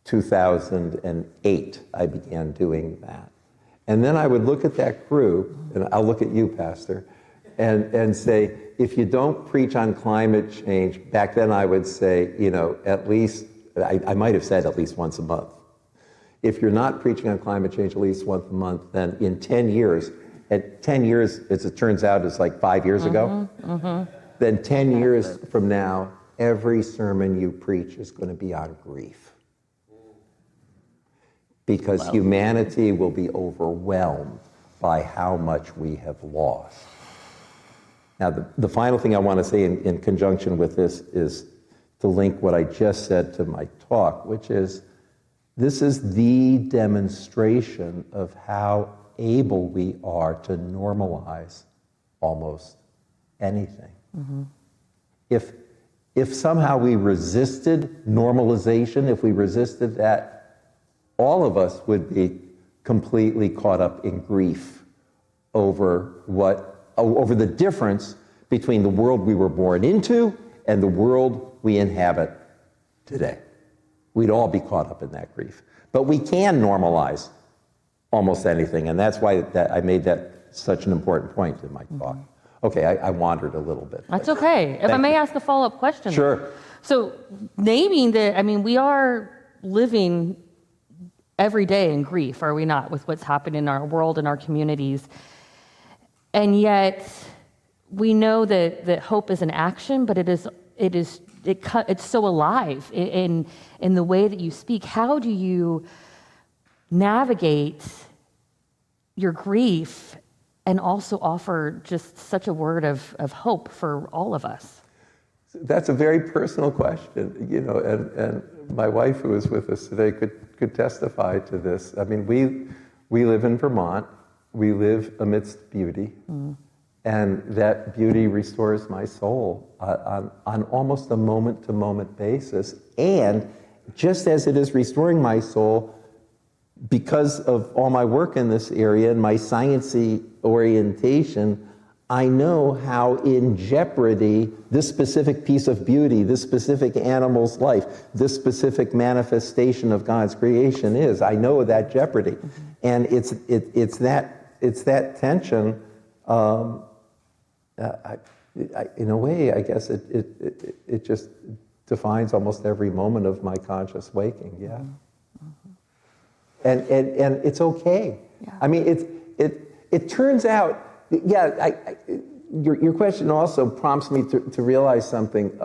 Speaker 3: 2008 I began doing that. And then I would look at that group, and I'll look at you, Pastor, and say, if you don't preach on climate change, back then I would say, at least, I might have said at least once a month. If you're not preaching on climate change at least once a month, then in 10 years, at 10 years, as it turns out, it's like 5 years ago, then 10 years from now, every sermon you preach is going to be on grief. Because humanity will be overwhelmed by how much we have lost. Now, the final thing I want to say in conjunction with this is to link what I just said to my talk, which is, this is the demonstration of how able we are to normalize almost anything. If somehow we resisted normalization, if we resisted that, all of us would be completely caught up in grief over the difference between the world we were born into and the world we inhabit today. We'd all be caught up in that grief. But we can normalize almost anything, and that's why I made that such an important point in my talk. Okay, I wandered a little bit.
Speaker 1: That's okay. If I may ask a follow-up question.
Speaker 3: Sure.
Speaker 1: So naming that, we are living every day in grief, are we not, with what's happening in our world and our communities? And yet, we know that hope is an action, but it's so alive in the way that you speak. How do you navigate your grief and also offer just such a word of hope for all of us?
Speaker 3: That's a very personal question, and my wife, who is with us today, could testify to this. We live in Vermont. We live amidst beauty, and that beauty restores my soul on almost a moment-to-moment basis. And just as it is restoring my soul, because of all my work in this area and my sciencey orientation, I know how in jeopardy this specific piece of beauty, this specific animal's life, this specific manifestation of God's creation is. I know that jeopardy, and it's that tension. In a way, I guess it just defines almost every moment of my conscious waking. Yeah, and it's okay. Yeah. It turns out. Yeah, your question also prompts me to realize something.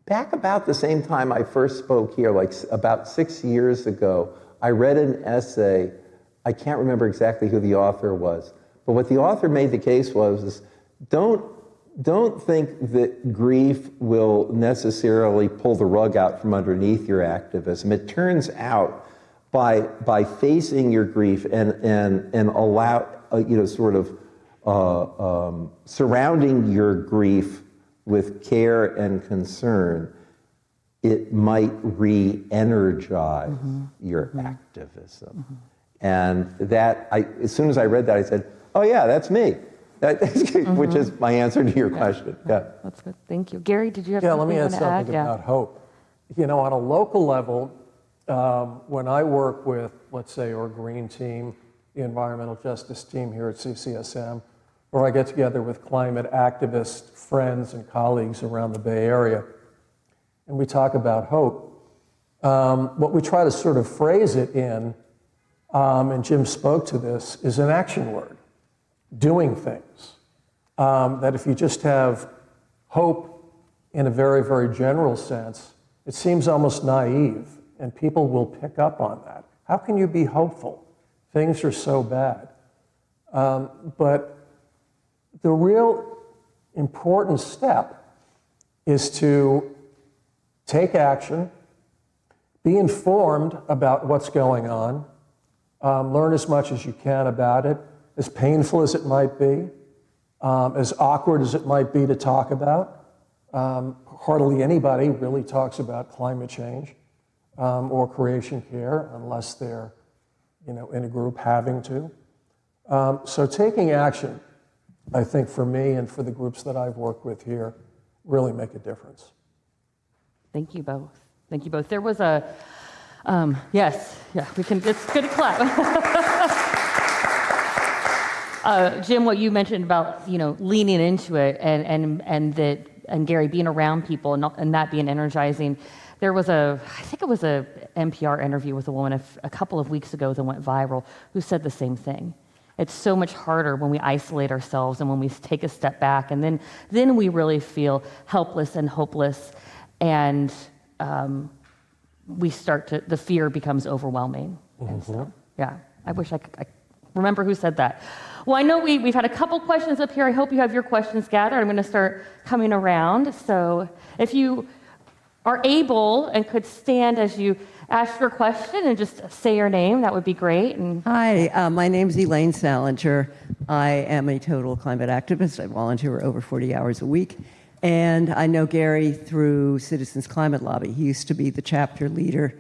Speaker 3: Back about the same time I first spoke here, like about 6 years ago, I read an essay. I can't remember exactly who the author was, but what the author made the case was don't think that grief will necessarily pull the rug out from underneath your activism. It turns out by facing your grief and allow surrounding your grief with care and concern, it might re-energize your activism. And that, as soon as I read that, I said, oh yeah, that's me. which is my answer to your question. Yeah.
Speaker 1: That's good. Thank you. Gary, did you have
Speaker 4: Yeah, let
Speaker 1: something
Speaker 4: me
Speaker 1: you
Speaker 4: add
Speaker 1: want to add?
Speaker 4: something about hope. You know, on a local level, when I work with, let's say, our green team, the environmental justice team here at CCSM, or I get together with climate activist friends and colleagues around the Bay Area, and we talk about hope, what we try to sort of phrase it in, and Jim spoke to this, is an action word, doing things. That if you just have hope in a very, very general sense, it seems almost naive, and people will pick up on that. How can you be hopeful? Things are so bad. But the real important step is to take action, be informed about what's going on, learn as much as you can about it, as painful as it might be, as awkward as it might be to talk about. Hardly anybody really talks about climate change or creation care unless they're, in a group having to. So taking action, I think for me and for the groups that I've worked with here, really make a difference.
Speaker 1: Thank you both. Thank you both. There was a, yes, yeah, we can, it's good to clap. Jim, what you mentioned about, leaning into it and Gary, being around people and that being energizing. There was I think it was a NPR interview with a woman a couple of weeks ago that went viral who said the same thing. It's so much harder when we isolate ourselves and when we take a step back, and then we really feel helpless and hopeless, and the fear becomes overwhelming. And so, yeah, I wish I could remember who said that. Well, I know we've had a couple questions up here. I hope you have your questions gathered. I'm going to start coming around. So if you are able and could stand as you ask your question and just say your name, that would be great. And
Speaker 5: Hi, my name's Elaine Salinger. I am a total climate activist. I volunteer over 40 hours a week. And I know Gary through Citizens Climate Lobby. He used to be the chapter leader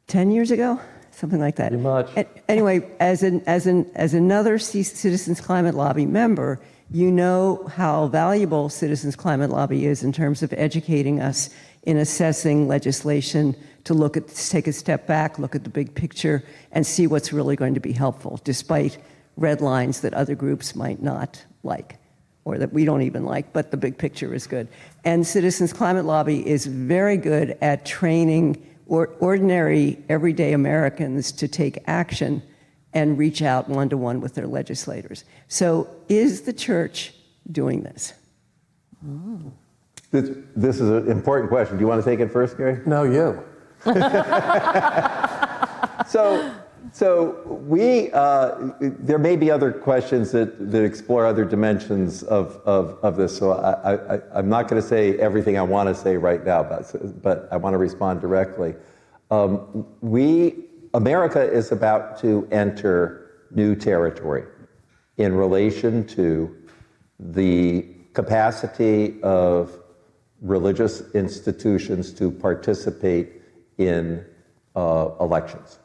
Speaker 5: 10 years ago, something like that.
Speaker 4: Pretty much.
Speaker 5: Anyway, as another Citizens Climate Lobby member, you know how valuable Citizens Climate Lobby is in terms of educating us in assessing legislation, to take a step back, look at the big picture, and see what's really going to be helpful, despite red lines that other groups might not like, or that we don't even like, but the big picture is good. And Citizens Climate Lobby is very good at training ordinary, everyday Americans to take action and reach out one-to-one with their legislators. So is the church doing this?
Speaker 3: This is an important question. Do you want to take it first, Gary?
Speaker 4: No, you.
Speaker 3: So we, there may be other questions that explore other dimensions of this. So I'm not going to say everything I want to say right now, but I want to respond directly. America is about to enter new territory in relation to the capacity of religious institutions to participate in elections.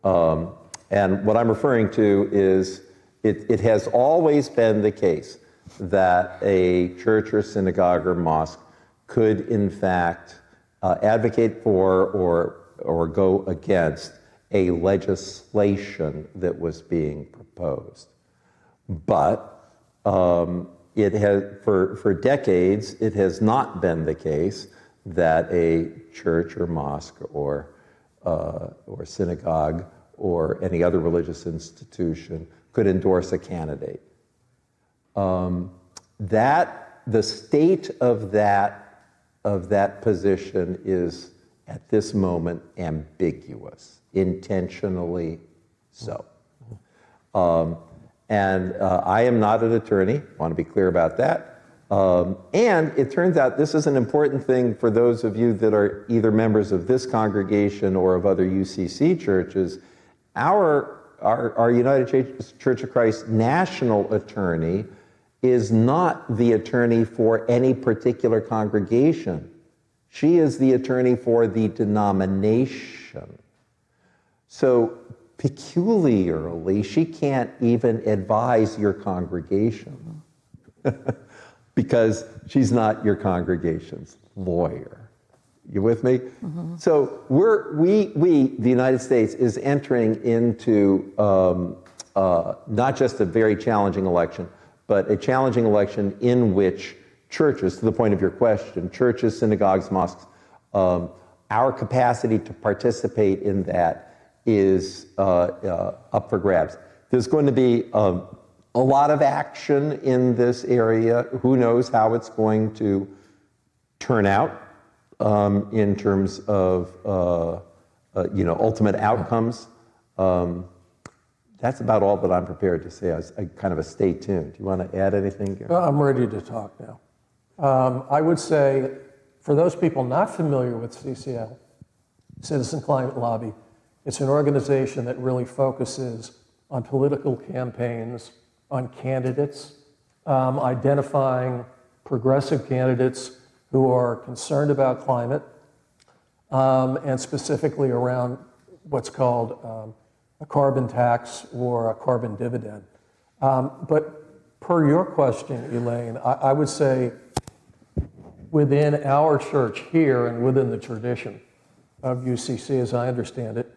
Speaker 3: And what I'm referring to is it has always been the case that a church or synagogue or mosque could in fact advocate for or go against a legislation that was being proposed. But it has, for decades, it has not been the case that a church or mosque or synagogue or any other religious institution could endorse a candidate. The state of that position is at this moment ambiguous, intentionally so. And I am not an attorney, want to be clear about that. And it turns out this is an important thing for those of you that are either members of this congregation or of other UCC churches. Our United Church of Christ national attorney is not the attorney for any particular congregation. She is the attorney for the denomination. So peculiarly, she can't even advise your congregation because she's not your congregation's lawyer. You with me? So the United States is entering into not just a very challenging election, but a challenging election in which churches, to the point of your question, churches, synagogues, mosques, our capacity to participate in that is up for grabs. There's going to be a lot of action in this area. Who knows how it's going to turn out in terms of ultimate outcomes. That's about all that I'm prepared to say. I kind of a stay tuned. Do you want to add anything, Gary?
Speaker 4: I'm ready to talk now. I would say, for those people not familiar with CCL, Citizen Climate Lobby, it's an organization that really focuses on political campaigns, on candidates, identifying progressive candidates who are concerned about climate, and specifically around what's called a carbon tax or a carbon dividend. But per your question, Elaine, I would say within our church here and within the tradition of UCC, as I understand it,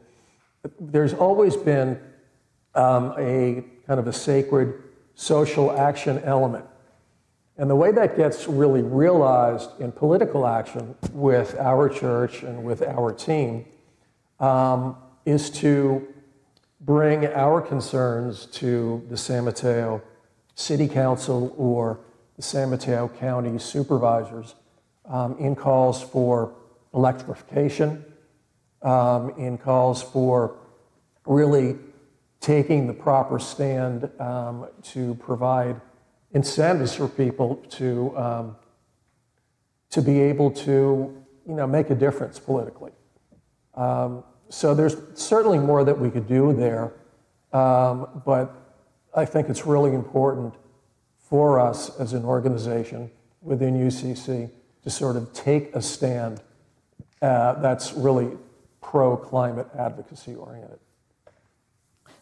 Speaker 4: there's always been a kind of a sacred social action element. And the way that gets really realized in political action with our church and with our team is to bring our concerns to the San Mateo City Council or the San Mateo County supervisors in calls for electrification, in calls for really taking the proper stand to provide incentives for people to be able to make a difference politically. So there's certainly more that we could do there, but I think it's really important for us as an organization within UCC to sort of take a stand that's really pro-climate advocacy oriented.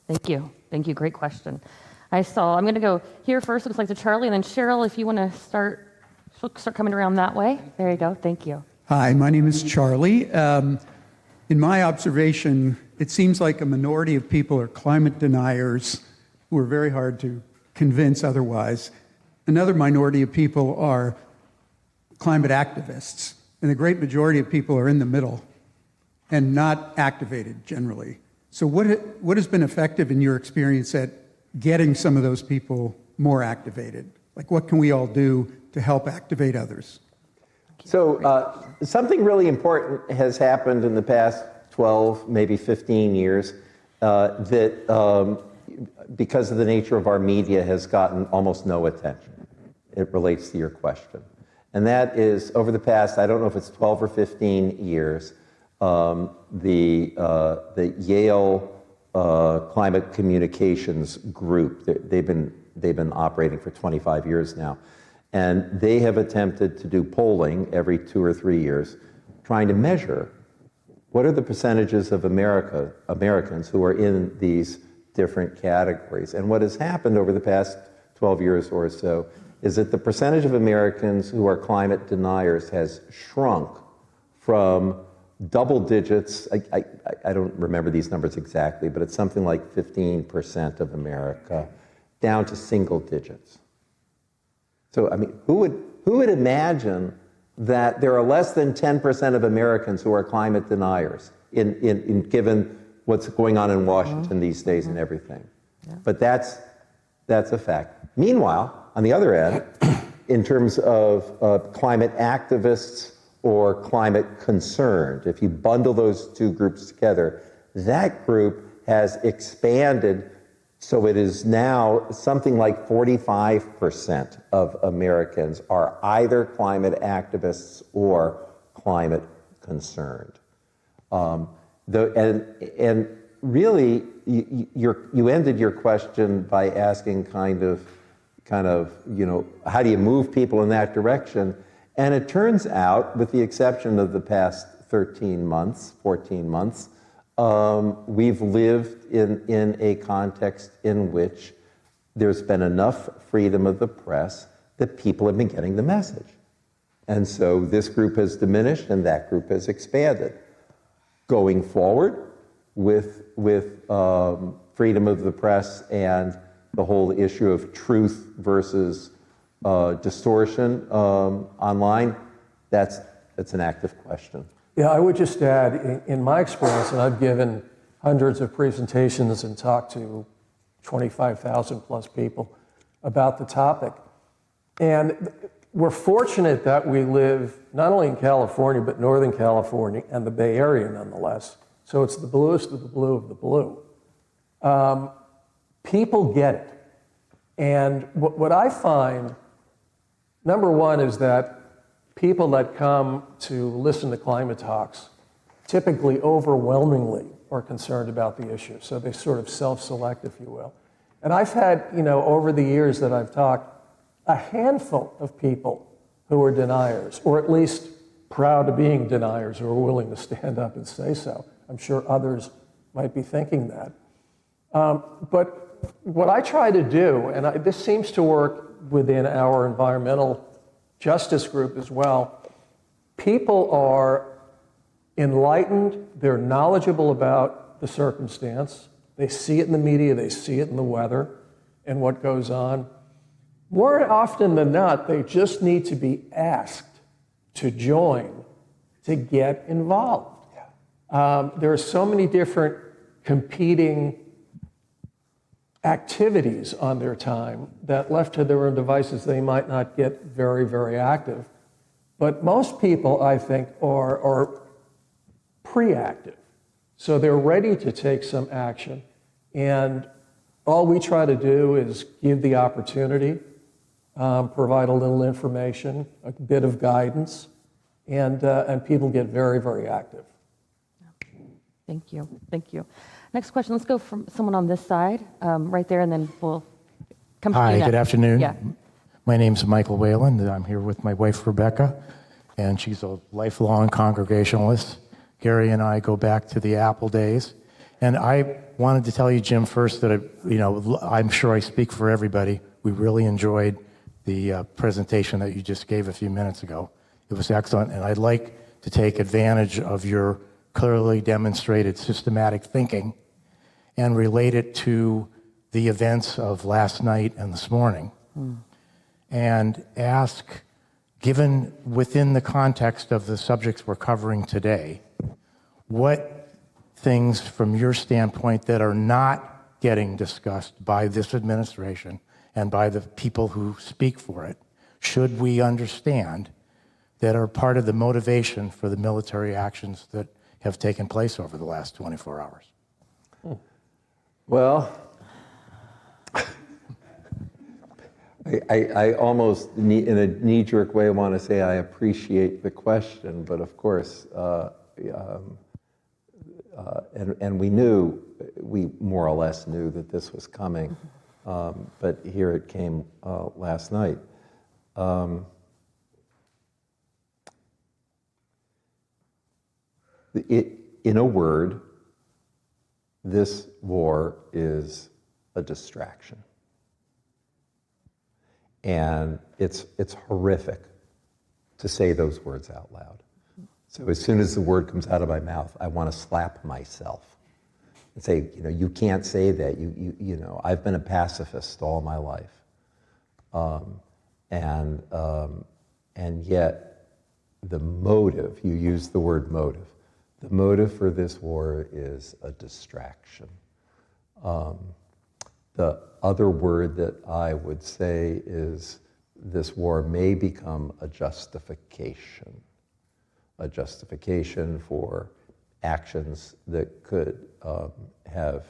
Speaker 1: Thank you. Thank you. Great question. I'm going to go here first, looks like to Charlie, and then Cheryl, if you want to start coming around that way. There you go. Thank you.
Speaker 6: Hi, my name is Charlie. In my observation, it seems like a minority of people are climate deniers who are very hard to convince otherwise. Another minority of people are climate activists, and the great majority of people are in the middle and not activated generally. So what has been effective in your experience at getting some of those people more activated? Like, what can we all do to help activate others?
Speaker 3: So something really important has happened in the past 12, maybe 15 years that, because of the nature of our media, has gotten almost no attention. It relates to your question. And that is, over the past, I don't know if it's 12 or 15 years, the Yale Climate Communications Group, they've been operating for 25 years now, and they have attempted to do polling every 2 or 3 years, trying to measure what are the percentages of Americans who are in these different categories. And what has happened over the past 12 years or so is that the percentage of Americans who are climate deniers has shrunk from double digits. I don't remember these numbers exactly, but it's something like 15% of America, down to single digits. So, I mean, who would imagine that there are less than 10% of Americans who are climate deniers in given what's going on in Washington these days and everything? Yeah. But that's a fact. Meanwhile, on the other end, in terms of climate activists or climate concerned, if you bundle those two groups together, that group has expanded so it is now something like 45% of Americans are either climate activists or climate concerned. And really, you ended your question by asking kind of, how do you move people in that direction? And it turns out, with the exception of the past 13 months, 14 months, we've lived in a context in which there's been enough freedom of the press that people have been getting the message. And so this group has diminished and that group has expanded. Going forward with freedom of the press and the whole issue of truth versus distortion online, that's an active question.
Speaker 4: Yeah, I would just add, in my experience, and I've given hundreds of presentations and talked to 25,000 plus people about the topic. And we're fortunate that we live not only in California, but Northern California and the Bay Area nonetheless. So it's the bluest of the blue of the blue. People get it. And what I find, number one, is that people that come to listen to climate talks typically overwhelmingly are concerned about the issue. So they sort of self-select, if you will. And I've had, over the years that I've talked, a handful of people who are deniers, or at least proud of being deniers, who are willing to stand up and say so. I'm sure others might be thinking that. But what I try to do, and this seems to work within our environmental justice group as well, people are enlightened, they're knowledgeable about the circumstance, they see it in the media, they see it in the weather and what goes on. More often than not, they just need to be asked to join, to get involved. There are so many different competing activities on their time that left to their own devices, they might not get very, very active. But most people, I think, are pre-active. So they're ready to take some action. And all we try to do is give the opportunity, provide a little information, a bit of guidance, and people get very, very active.
Speaker 1: Thank you. Thank you. Next question. Let's go from someone on this side, right there, and then we'll come to you
Speaker 7: Hi,
Speaker 1: next.
Speaker 7: good afternoon.
Speaker 1: Yeah.
Speaker 7: My name's Michael Whalen. I'm here with my wife, Rebecca, and she's a lifelong Congregationalist. Gary and I go back to the Apple days. And I wanted to tell you, Jim, first that, I'm sure I speak for everybody. We really enjoyed the presentation that you just gave a few minutes ago. It was excellent, and I'd like to take advantage of your clearly demonstrated systematic thinking and relate it to the events of last night and this morning. And ask, given within the context of the subjects we're covering today, what things from your standpoint that are not getting discussed by this administration and by the people who speak for it should we understand that are part of the motivation for the military actions that have taken place over the last 24 hours?
Speaker 3: Well, I almost, in a knee-jerk way, want to say I appreciate the question, but of course, and we more or less knew that this was coming, but here it came last night. In a word, this war is a distraction. And it's horrific to say those words out loud. So as soon as the word comes out of my mouth, I want to slap myself and say, you can't say that. I've been a pacifist all my life. And yet the motive, you used the word motive, the motive for this war is a distraction. The other word that I would say is this war may become a justification for actions that could have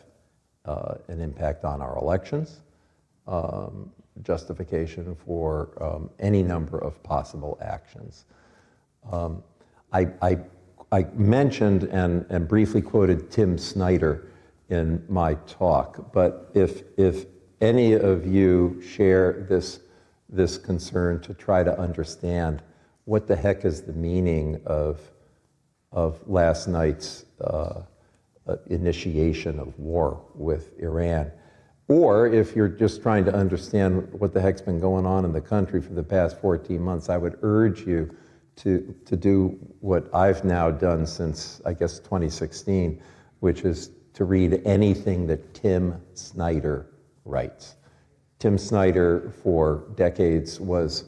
Speaker 3: an impact on our elections, justification for any number of possible actions. I mentioned and briefly quoted Tim Snyder in my talk, but if any of you share this concern to try to understand what the heck is the meaning of last night's initiation of war with Iran. Or if you're just trying to understand what the heck's been going on in the country for the past 14 months, I would urge you to do what I've now done since, I guess, 2016, which is to read anything that Tim Snyder writes. Tim Snyder, for decades, was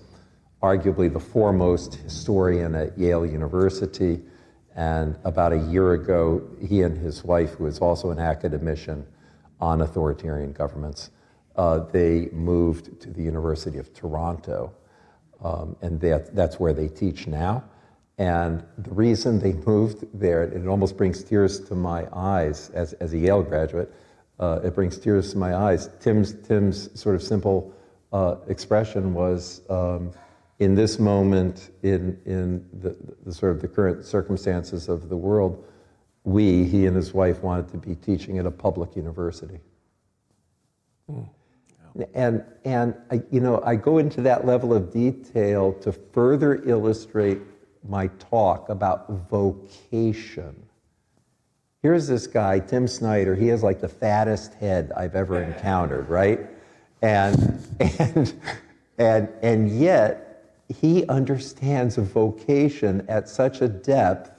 Speaker 3: arguably the foremost historian at Yale University. And about a year ago, he and his wife, who is also an academician on authoritarian governments, they moved to the University of Toronto. And that's where they teach now. And the reason they moved there, it almost brings tears to my eyes as a Yale graduate, it brings tears to my eyes. Tim's sort of simple expression was, in this moment, in the sort of the current circumstances of the world, he and his wife wanted to be teaching at a public university. And I go into that level of detail to further illustrate my talk about vocation. Here's this guy, Tim Snyder. He has like the fattest head I've ever encountered, right? And yet he understands a vocation at such a depth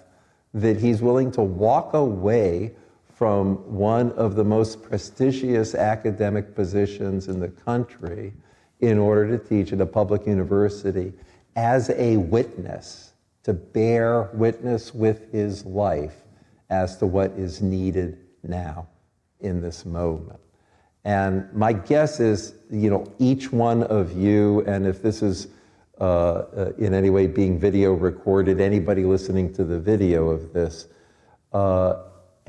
Speaker 3: that he's willing to walk away from one of the most prestigious academic positions in the country in order to teach at a public university as a witness, to bear witness with his life as to what is needed now in this moment. And my guess is, each one of you, and if this is in any way being video recorded, anybody listening to the video of this,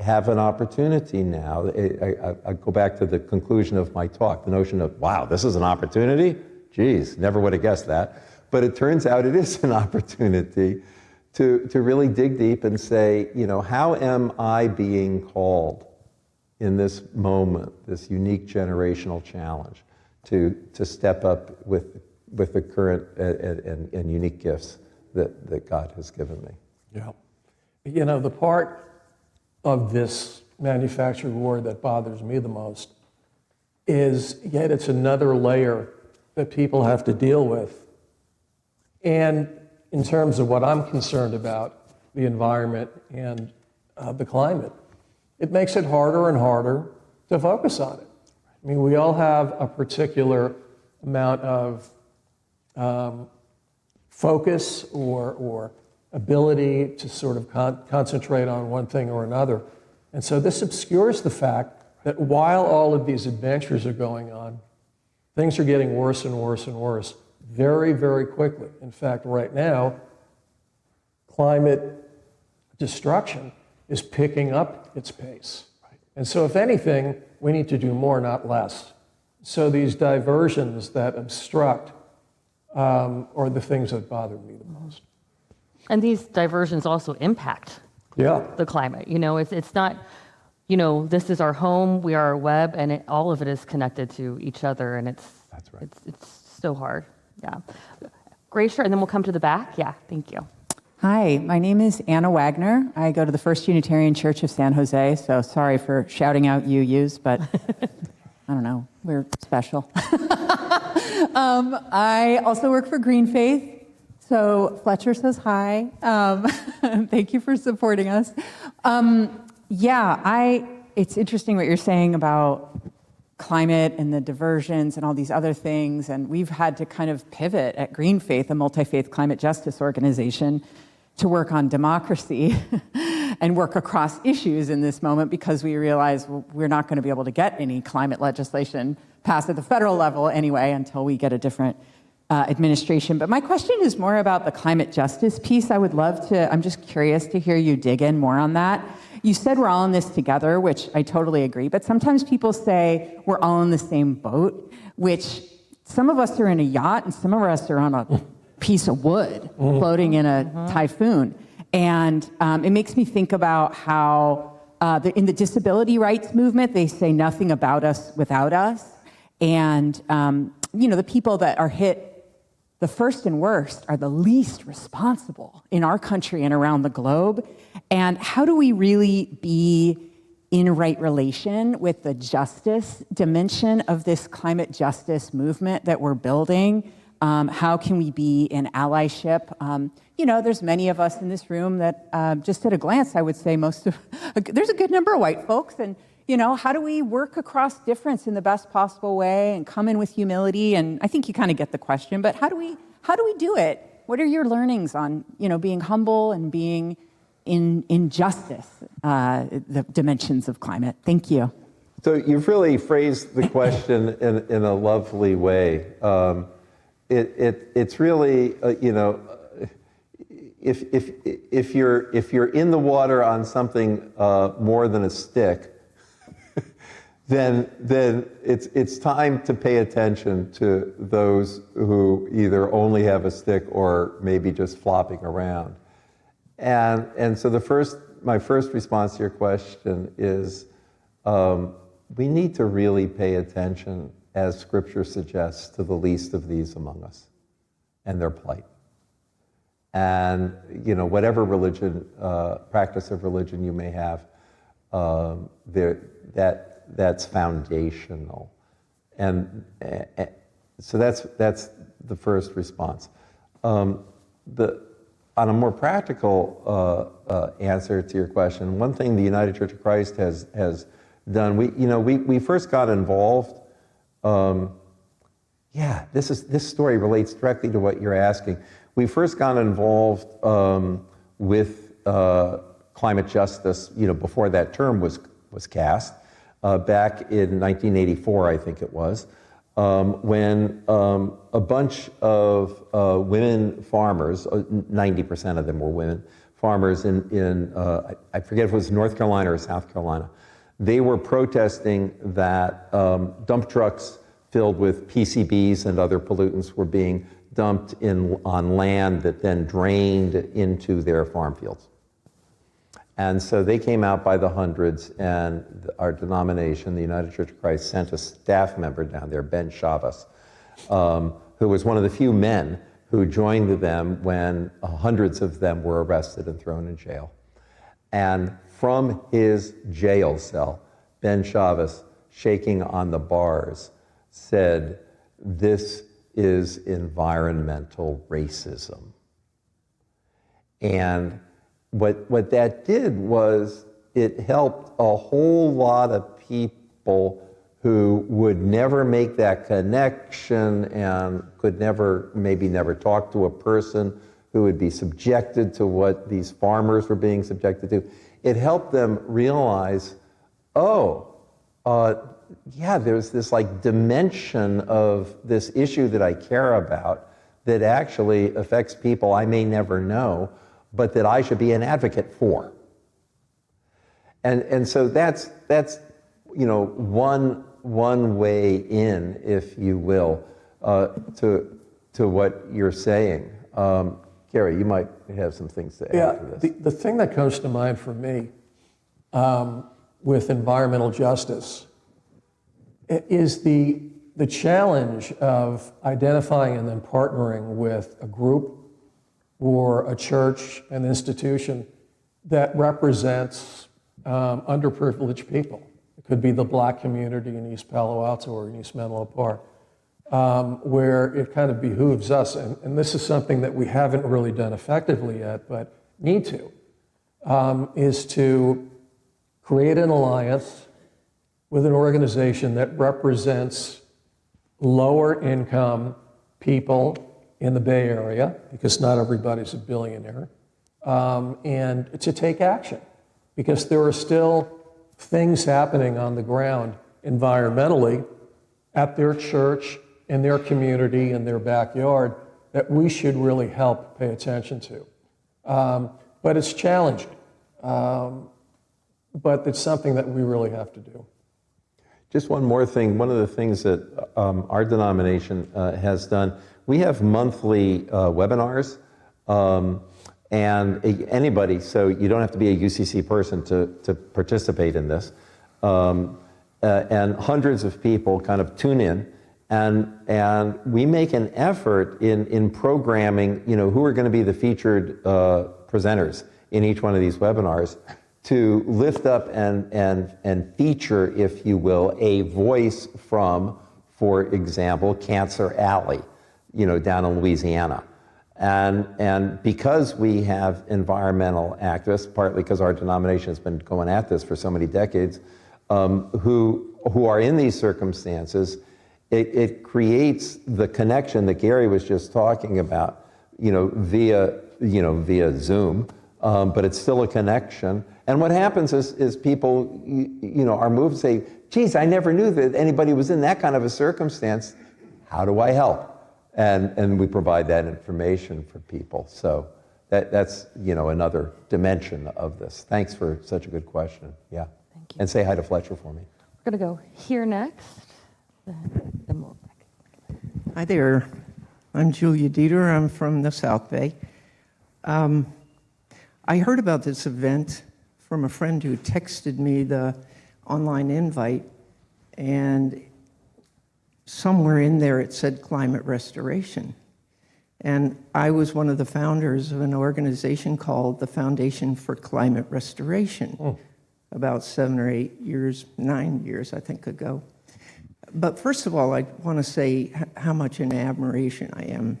Speaker 3: have an opportunity now. I go back to the conclusion of my talk, the notion of, wow, this is an opportunity? Geez, never would have guessed that. But it turns out it is an opportunity to really dig deep and say, how am I being called in this moment, this unique generational challenge, to step up with the current and unique gifts that God has given me.
Speaker 4: Yeah. The part of this manufactured war that bothers me the most is yet it's another layer that people have to deal with. And in terms of what I'm concerned about, the environment and the climate, it makes it harder and harder to focus on it. I mean, we all have a particular amount of focus or ability to sort of concentrate on one thing or another. And so this obscures the fact that while all of these adventures are going on, things are getting worse and worse and worse very, very quickly. In fact, right now, climate destruction is picking up its pace. And so if anything, we need to do more, not less. So these diversions that obstruct are the things that bother me the most.
Speaker 1: And these diversions also impact the climate. It's not, this is our home, we are a web, and all of it is connected to each other, and
Speaker 3: That's right.
Speaker 1: It's so hard. Yeah. Gracia, and then we'll come to the back. Yeah, thank you.
Speaker 8: Hi, my name is Anna Wagner. I go to the First Unitarian Church of San Jose, so sorry for shouting out UUs, but I don't know, we're special. I also work for Green Faith. So Fletcher says hi. Thank you for supporting us. It's interesting what you're saying about climate and the diversions and all these other things. And we've had to kind of pivot at Green Faith, a multi-faith climate justice organization, to work on democracy and work across issues in this moment because we realize we're not going to be able to get any climate legislation passed at the federal level anyway until we get a different administration. But my question is more about the climate justice piece. I'm just curious to hear you dig in more on that. You said we're all in this together, which I totally agree, but sometimes people say we're all in the same boat, which some of us are in a yacht and some of us are on a piece of wood floating in a typhoon. And it makes me think about how in the disability rights movement, they say nothing about us without us. And the people that are hit the first and worst are the least responsible in our country and around the globe. And how do we really be in right relation with the justice dimension of this climate justice movement that we're building. How can we be in allyship? There's many of us in this room that just at a glance, I would say there's a good number of white folks. And, how do we work across difference in the best possible way and come in with humility? And I think you kind of get the question, but how do we do it? What are your learnings on, being humble and being in justice, the dimensions of climate? Thank you.
Speaker 3: So you've really phrased the question in a lovely way. It's really, if you're in the water on something more than a stick, then it's time to pay attention to those who either only have a stick or maybe just flopping around. And so my first response to your question is, we need to really pay attention, as Scripture suggests, to the least of these among us and their plight. And whatever religion, practice of religion you may have, that's foundational. And so that's the first response. On a more practical answer to your question, one thing the United Church of Christ has done, we first got involved. This story relates directly to what you're asking. We first got involved with climate justice, before that term was cast, back in 1984, I think it was, when a bunch of women farmers, 90% of them were women farmers in I forget if it was North Carolina or South Carolina, they were protesting that dump trucks filled with PCBs and other pollutants were being dumped on land that then drained into their farm fields. And so they came out by the hundreds, and our denomination, the United Church of Christ, sent a staff member down there, Ben Chavez, who was one of the few men who joined them when hundreds of them were arrested and thrown in jail. And from his jail cell, Ben Chavez, shaking on the bars, said, "This is environmental racism." And what that did was it helped a whole lot of people who would never make that connection and could maybe never talk to a person who would be subjected to what these farmers were being subjected to. It helped them realize, there's this dimension of this issue that I care about that actually affects people I may never know, but that I should be an advocate for. And so that's one way in, if you will, to what you're saying. Gary, you might have some things to add to this.
Speaker 4: The thing that comes to mind for me with environmental justice is the challenge of identifying and then partnering with a group or a church, an institution that represents underprivileged people. It could be the Black community in East Palo Alto or in East Menlo Park, where it kind of behooves us, and this is something that we haven't really done effectively yet, but need to, is to create an alliance with an organization that represents lower income people in the Bay Area, because not everybody's a billionaire, and to take action, because there are still things happening on the ground environmentally at their church, in their community, in their backyard, that we should really help pay attention to. But it's challenging, but it's something that we really have to do.
Speaker 3: Just one more thing. One of the things that our denomination has done, we have monthly webinars, and anybody, so you don't have to be a UCC person to participate in this, and hundreds of people kind of tune in, and we make an effort in programming, who are going to be the featured presenters in each one of these webinars, to lift up and feature, if you will, a voice from, for example, Cancer Alley, down in Louisiana. And because we have environmental activists, partly because our denomination has been going at this for so many decades, who are in these circumstances, it creates the connection that Gary was just talking about, via Zoom, but it's still a connection. And what happens is people, are moved to say, geez, I never knew that anybody was in that kind of a circumstance. How do I help? And we provide that information for people. So that's, another dimension of this. Thanks for such a good question. Yeah.
Speaker 1: Thank you.
Speaker 3: And say hi to Fletcher for me.
Speaker 1: We're going to go here next. Then we'll back.
Speaker 9: Hi there. I'm Julia Dieter. I'm from the South Bay. I heard about this event from a friend who texted me the online invite, and somewhere in there it said climate restoration. And I was one of the founders of an organization called the Foundation for Climate Restoration about 7 or 8 years, 9 years, I think, ago. But first of all, I want to say how much in admiration I am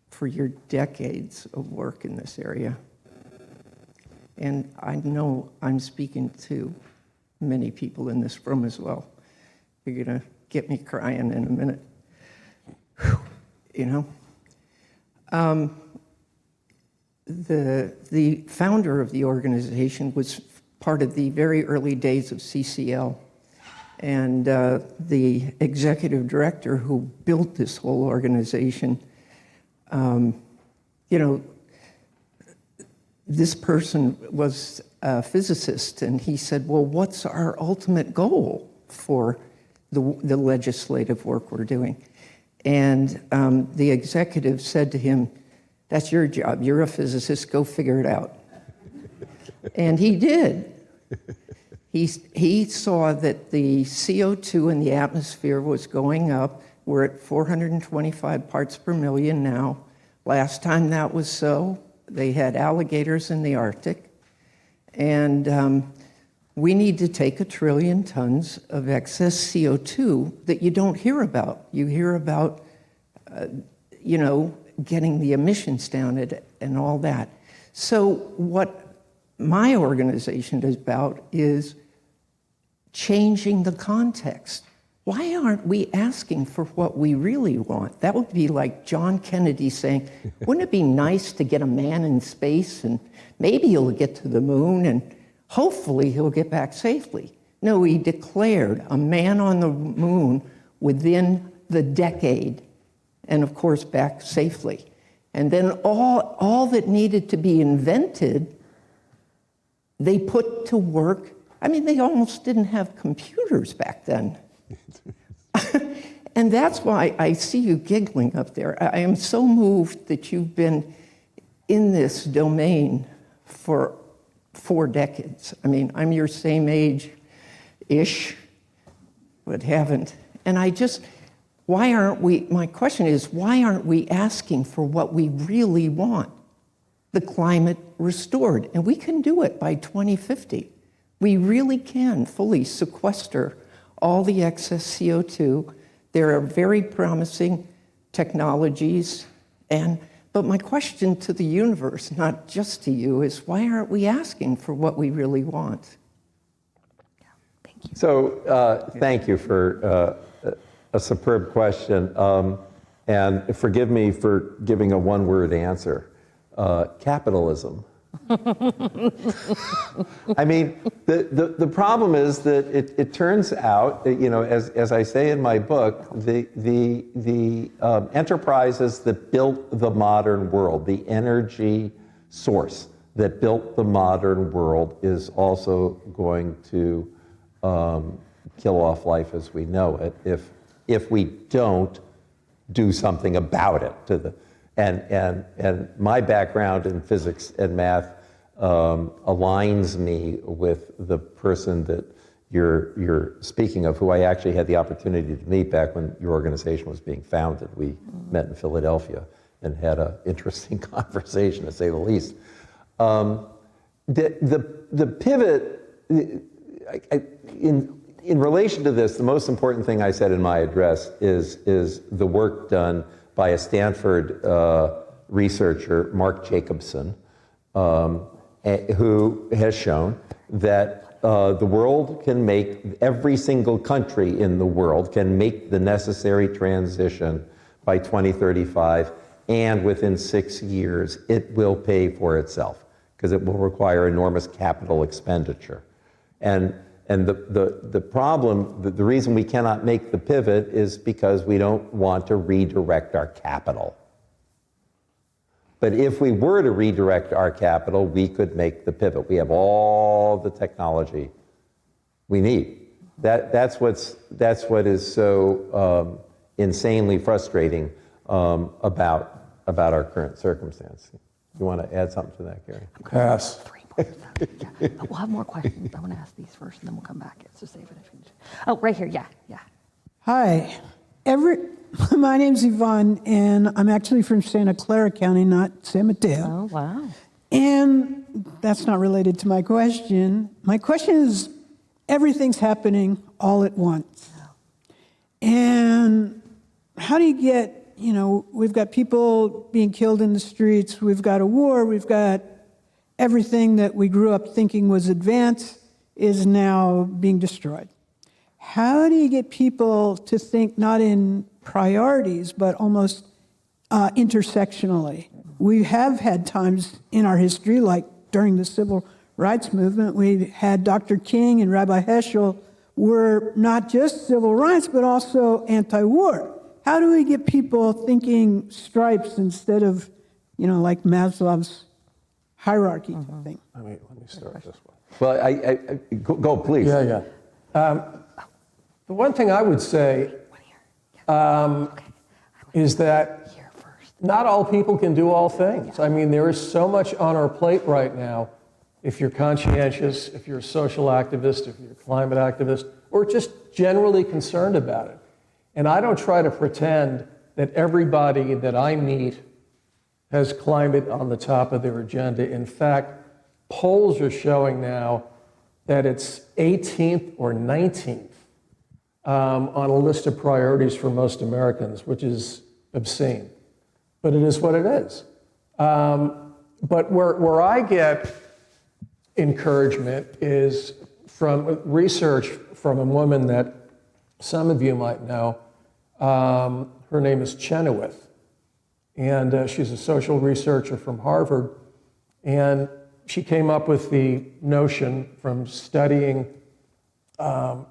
Speaker 9: for your decades of work in this area. And I know I'm speaking to many people in this room as well. You're going to get me crying in a minute. The founder of the organization was part of the very early days of CCL. And the executive director who built this whole organization, this person was a physicist, and he said, well, what's our ultimate goal for the legislative work we're doing? And the executive said to him, that's your job. You're a physicist. Go figure it out. And he did. He saw that the CO2 in the atmosphere was going up. We're at 425 parts per million now. Last time that was so, they had alligators in the Arctic. And we need to take 1 trillion tons of excess CO2 that you don't hear about. You hear about, getting the emissions down and all that. So what my organization is about is changing the context. Why aren't we asking for what we really want? That would be like John Kennedy saying, wouldn't it be nice to get a man in space and maybe he'll get to the moon and hopefully he'll get back safely? No, he declared a man on the moon within the decade and of course back safely. And then all that needed to be invented, they put to work. I mean, they almost didn't have computers back then. And that's why I see you giggling up there. I am so moved that you've been in this domain for 4 decades. I mean, I'm your same age-ish, but haven't. And my question is, why aren't we asking for what we really want? The climate restored. And we can do it by 2050. We really can fully sequester all the excess CO2. There are very promising technologies. But my question to the universe, not just to you, is why aren't we asking for what we really want?
Speaker 1: Thank you.
Speaker 3: So thank you for a superb question. And forgive me for giving a one-word answer. Capitalism. I mean, the problem is that it turns out, as I say in my book, the enterprises that built the modern world, the energy source that built the modern world, is also going to kill off life as we know it if we don't do something about it. And my background in physics and math aligns me with the person that you're speaking of, who I actually had the opportunity to meet back when your organization was being founded. We met in Philadelphia and had an interesting conversation, to say the least. The pivot, in relation to this, the most important thing I said in my address is the work done by a Stanford researcher, Mark Jacobson, who has shown that the world can make, every single country in the world can make the necessary transition by 2035, and within 6 years, it will pay for itself, because it will require enormous capital expenditure. And the problem, the reason we cannot make the pivot is because we don't want to redirect our capital. But if we were to redirect our capital, we could make the pivot. We have all the technology we need. That's what is so insanely frustrating about our current circumstance. You want to add something to that, Gary?
Speaker 4: Pass.
Speaker 1: 3 more. Yeah, but we'll have more questions. I want to ask these first, and then we'll come back. So save it. Oh, right here. Yeah.
Speaker 10: Hi. My name's Yvonne, and I'm actually from Santa Clara County, not San Mateo.
Speaker 1: Oh, wow.
Speaker 10: And that's not related to my question. My question is, everything's happening all at once. And how do you get, we've got people being killed in the streets, we've got a war, we've got everything that we grew up thinking was advanced is now being destroyed. How do you get people to think not in priorities, but almost intersectionally? We have had times in our history, like during the civil rights movement, we had Dr. King and Rabbi Heschel were not just civil rights, but also anti-war. How do we get people thinking stripes instead of, like Maslow's hierarchy type thing?
Speaker 4: Let me start this one.
Speaker 3: Well, go please.
Speaker 4: Yeah. The one thing I would say is that not all people can do all things. I mean, there is so much on our plate right now. If you're conscientious, if you're a social activist, if you're a climate activist, or just generally concerned about it. And I don't try to pretend that everybody that I meet has climate on the top of their agenda. In fact, polls are showing now that it's 18th or 19th on a list of priorities for most Americans, which is obscene. But it is what it is. But where I get encouragement is from research from a woman that some of you might know. Her name is Chenoweth, and she's a social researcher from Harvard. And she came up with the notion from studying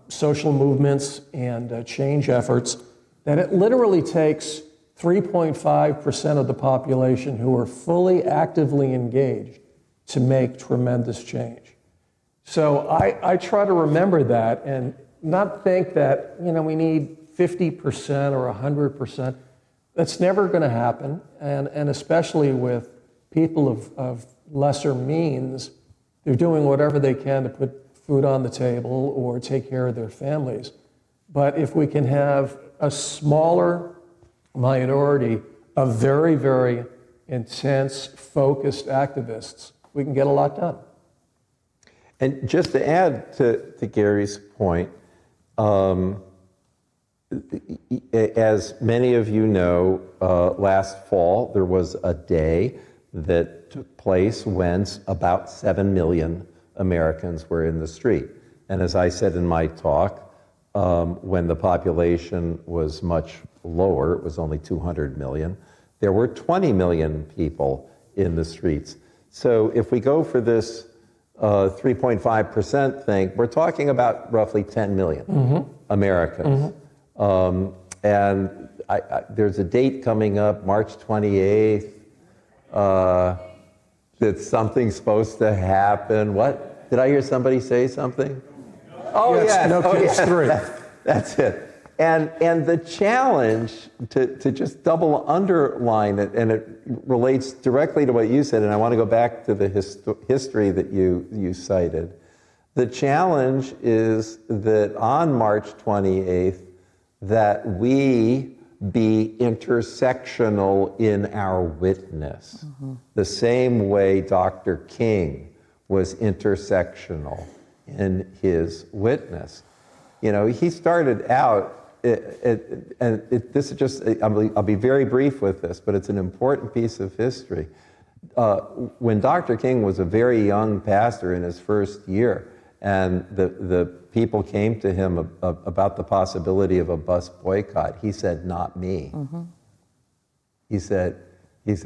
Speaker 4: social movements and change efforts that it literally takes 3.5% of the population who are fully actively engaged to make tremendous change. So I try to remember that and not think that we need 50% or 100%. That's never going to happen, and especially with people of lesser means, they're doing whatever they can to put food on the table or take care of their families. But if we can have a smaller minority of very, very intense, focused activists, we can get a lot done.
Speaker 3: And just to add to Gary's point, as many of you know, last fall there was a day that took place when about 7 million Americans were in the street. And as I said in my talk, when the population was much lower, it was only 200 million, there were 20 million people in the streets. So if we go for this 3.5% thing, we're talking about roughly 10 million Americans. And there's a date coming up, March 28th, that something's supposed to happen. What? Did I hear somebody say something? Oh,
Speaker 4: yes. No Kids 3.
Speaker 3: That's it. And the challenge, to just double underline it, and it relates directly to what you said, and I want to go back to the history that you cited. The challenge is that on March 28th, that we be intersectional in our witness, the same way Dr. King was intersectional in his witness. You know, he started out, this is just, I'll be very brief with this, but it's an important piece of history. When Dr. King was a very young pastor in his first year, and the people came to him about the possibility of a bus boycott, he said, "Not me." Mm-hmm. He said,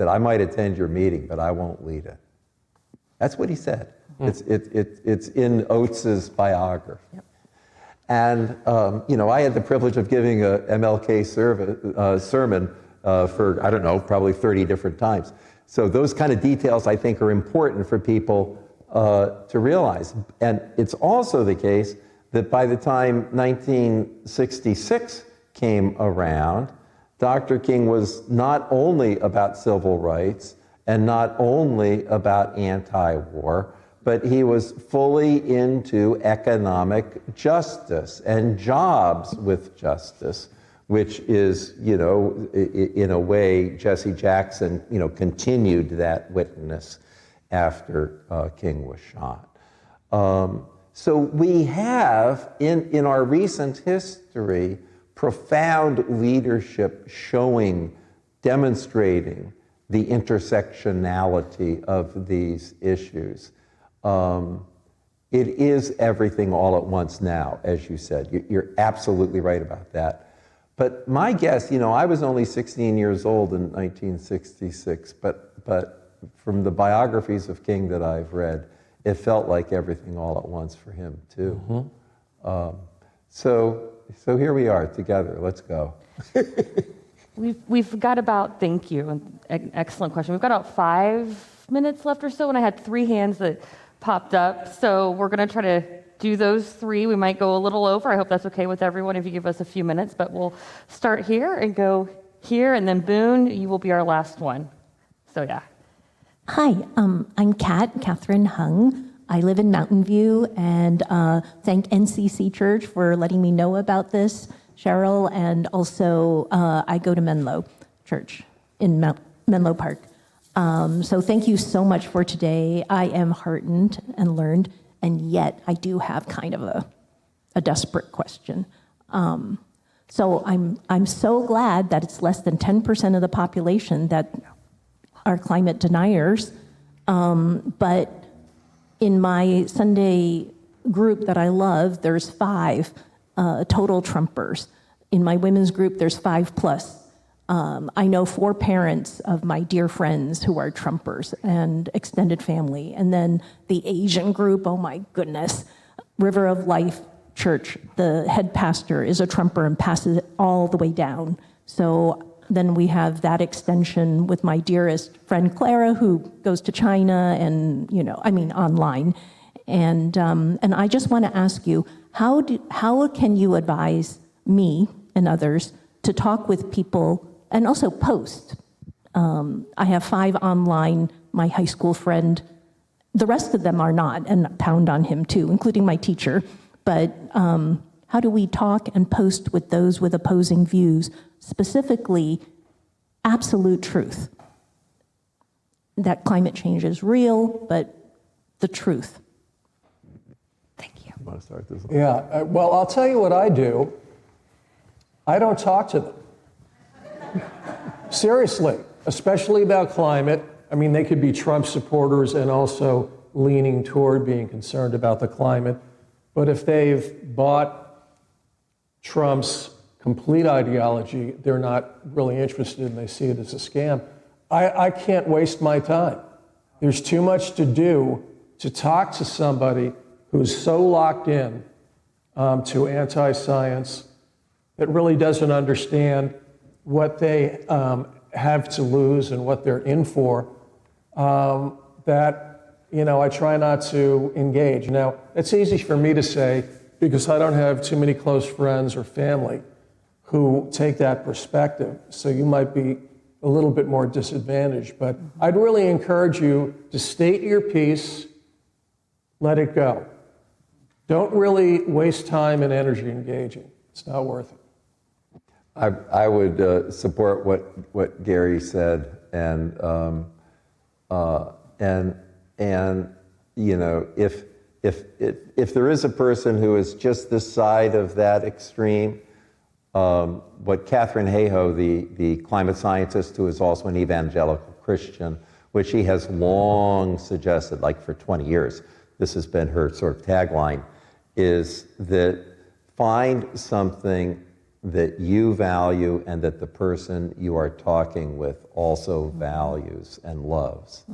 Speaker 3: "I might attend your meeting, but I won't lead it." That's what he said. It's in Oates's biography. Yep. And you know, I had the privilege of giving a MLK sermon for, I don't know, probably 30 different times. So those kind of details, I think, are important for people to realize. And it's also the case that by the time 1966 came around, Dr. King was not only about civil rights and not only about anti-war, but he was fully into economic justice and jobs with justice, which is, you know, in a way, Jesse Jackson, you know, continued that witness after King was shot. So we have, in our recent history, profound leadership showing, demonstrating the intersectionality of these issues. It is everything all at once now, as you said. You're absolutely right about that. But my guess, you know, I was only 16 years old in 1966, but from the biographies of King that I've read, it felt like everything all at once for him too. Mm-hmm. So here we are together. Let's go.
Speaker 1: We've got about, thank you, excellent question. We've got about 5 minutes left or so, and I had 3 hands that popped up. So we're going to try to do those 3. We might go a little over. I hope that's okay with everyone if you give us a few minutes, but we'll start here and go here, and then Boone, you will be our last one. So yeah.
Speaker 11: Hi, I'm Catherine Hung. I live in Mountain View, and thank NCC Church for letting me know about this, Cheryl, and also I go to Menlo Church in Menlo Park. So thank you so much for today. I am heartened and learned, and yet I do have kind of a desperate question. So I'm so glad that it's less than 10% of the population that are climate deniers, but in my Sunday group that I love, there's 5 total Trumpers. In my women's group, there's 5 plus. I know 4 parents of my dear friends who are Trumpers and extended family. And then the Asian group, oh my goodness, River of Life Church, the head pastor is a Trumper and passes it all the way down. So then we have that extension with my dearest friend Clara, who goes to China and, online. And I just want to ask you, how can you advise me and others to talk with people and also post? I have 5 online, my high school friend. The rest of them are not, and pound on him too, including my teacher. But how do we talk and post with those with opposing views, specifically absolute truth? That climate change is real, but the truth. Thank you.
Speaker 3: You want to start this one?
Speaker 4: Yeah, well, I'll tell you what I do. I don't talk to them. Seriously, especially about climate. I mean, they could be Trump supporters and also leaning toward being concerned about the climate. But if they've bought Trump's complete ideology, they're not really interested and they see it as a scam. I can't waste my time. There's too much to do to talk to somebody who's so locked in to anti-science that really doesn't understand what they have to lose and what they're in for, I try not to engage. Now, it's easy for me to say because I don't have too many close friends or family who take that perspective. So you might be a little bit more disadvantaged. But I'd really encourage you to state your piece, let it go. Don't really waste time and energy engaging. It's not worth it.
Speaker 3: I would support what Gary said, and if there is a person who is just this side of that extreme, what Catherine Hayhoe, the climate scientist who is also an evangelical Christian, which she has long suggested, like for 20 years, this has been her sort of tagline, is that find something that you value and that the person you are talking with also values and loves.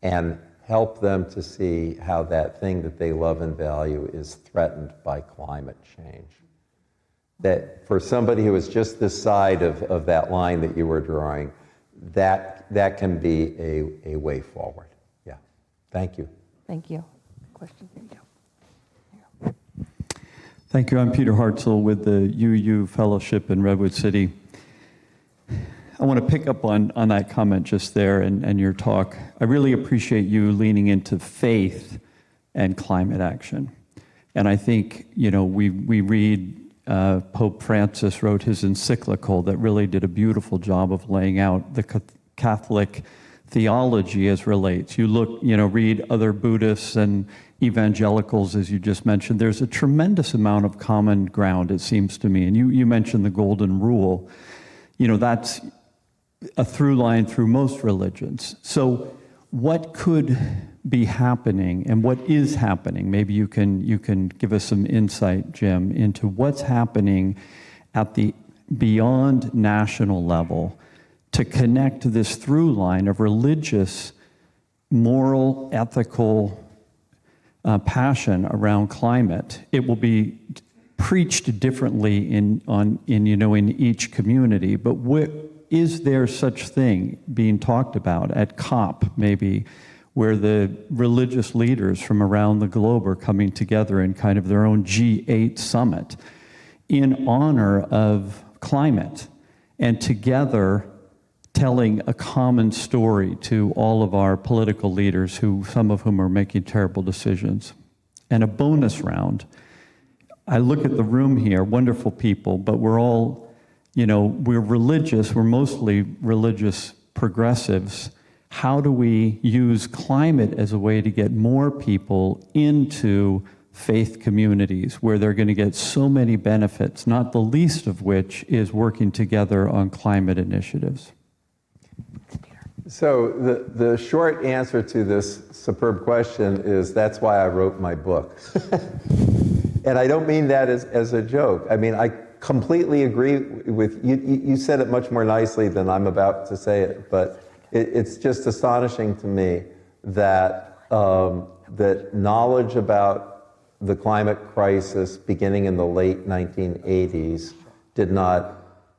Speaker 3: And help them to see how that thing that they love and value is threatened by climate change. That for somebody who is just this side of that line that you were drawing, that can be a way forward. Yeah. Thank you.
Speaker 1: Thank you. Question? Here you go.
Speaker 12: Thank you. I'm Peter Hartzell with the UU Fellowship in Redwood City. I want to pick up on that comment just there and your talk. I really appreciate you leaning into faith and climate action. And I think, we read Pope Francis wrote his encyclical that really did a beautiful job of laying out the Catholic theology as relates. You look, read other Buddhists and evangelicals, as you just mentioned. There's a tremendous amount of common ground, it seems to me. And you mentioned the golden rule. That's a through line through most religions. So what could be happening and what is happening? Maybe you can give us some insight, Jim, into what's happening at the beyond national level to connect this through line of religious, moral, ethical passion around climate. It will be preached differently in each community, but is there such thing being talked about at COP, maybe, where the religious leaders from around the globe are coming together in kind of their own G8 summit in honor of climate, and together telling a common story to all of our political leaders, some of whom are making terrible decisions? And a bonus round. I look at the room here, wonderful people, but we're all, we're religious, we're mostly religious progressives. How do we use climate as a way to get more people into faith communities where they're going to get so many benefits, not the least of which is working together on climate initiatives?
Speaker 3: So the short answer to this superb question is that's why I wrote my book. And I don't mean that as a joke. I mean, I completely agree with you. You said it much more nicely than I'm about to say it, but it's just astonishing to me that that knowledge about the climate crisis beginning in the late 1980s did not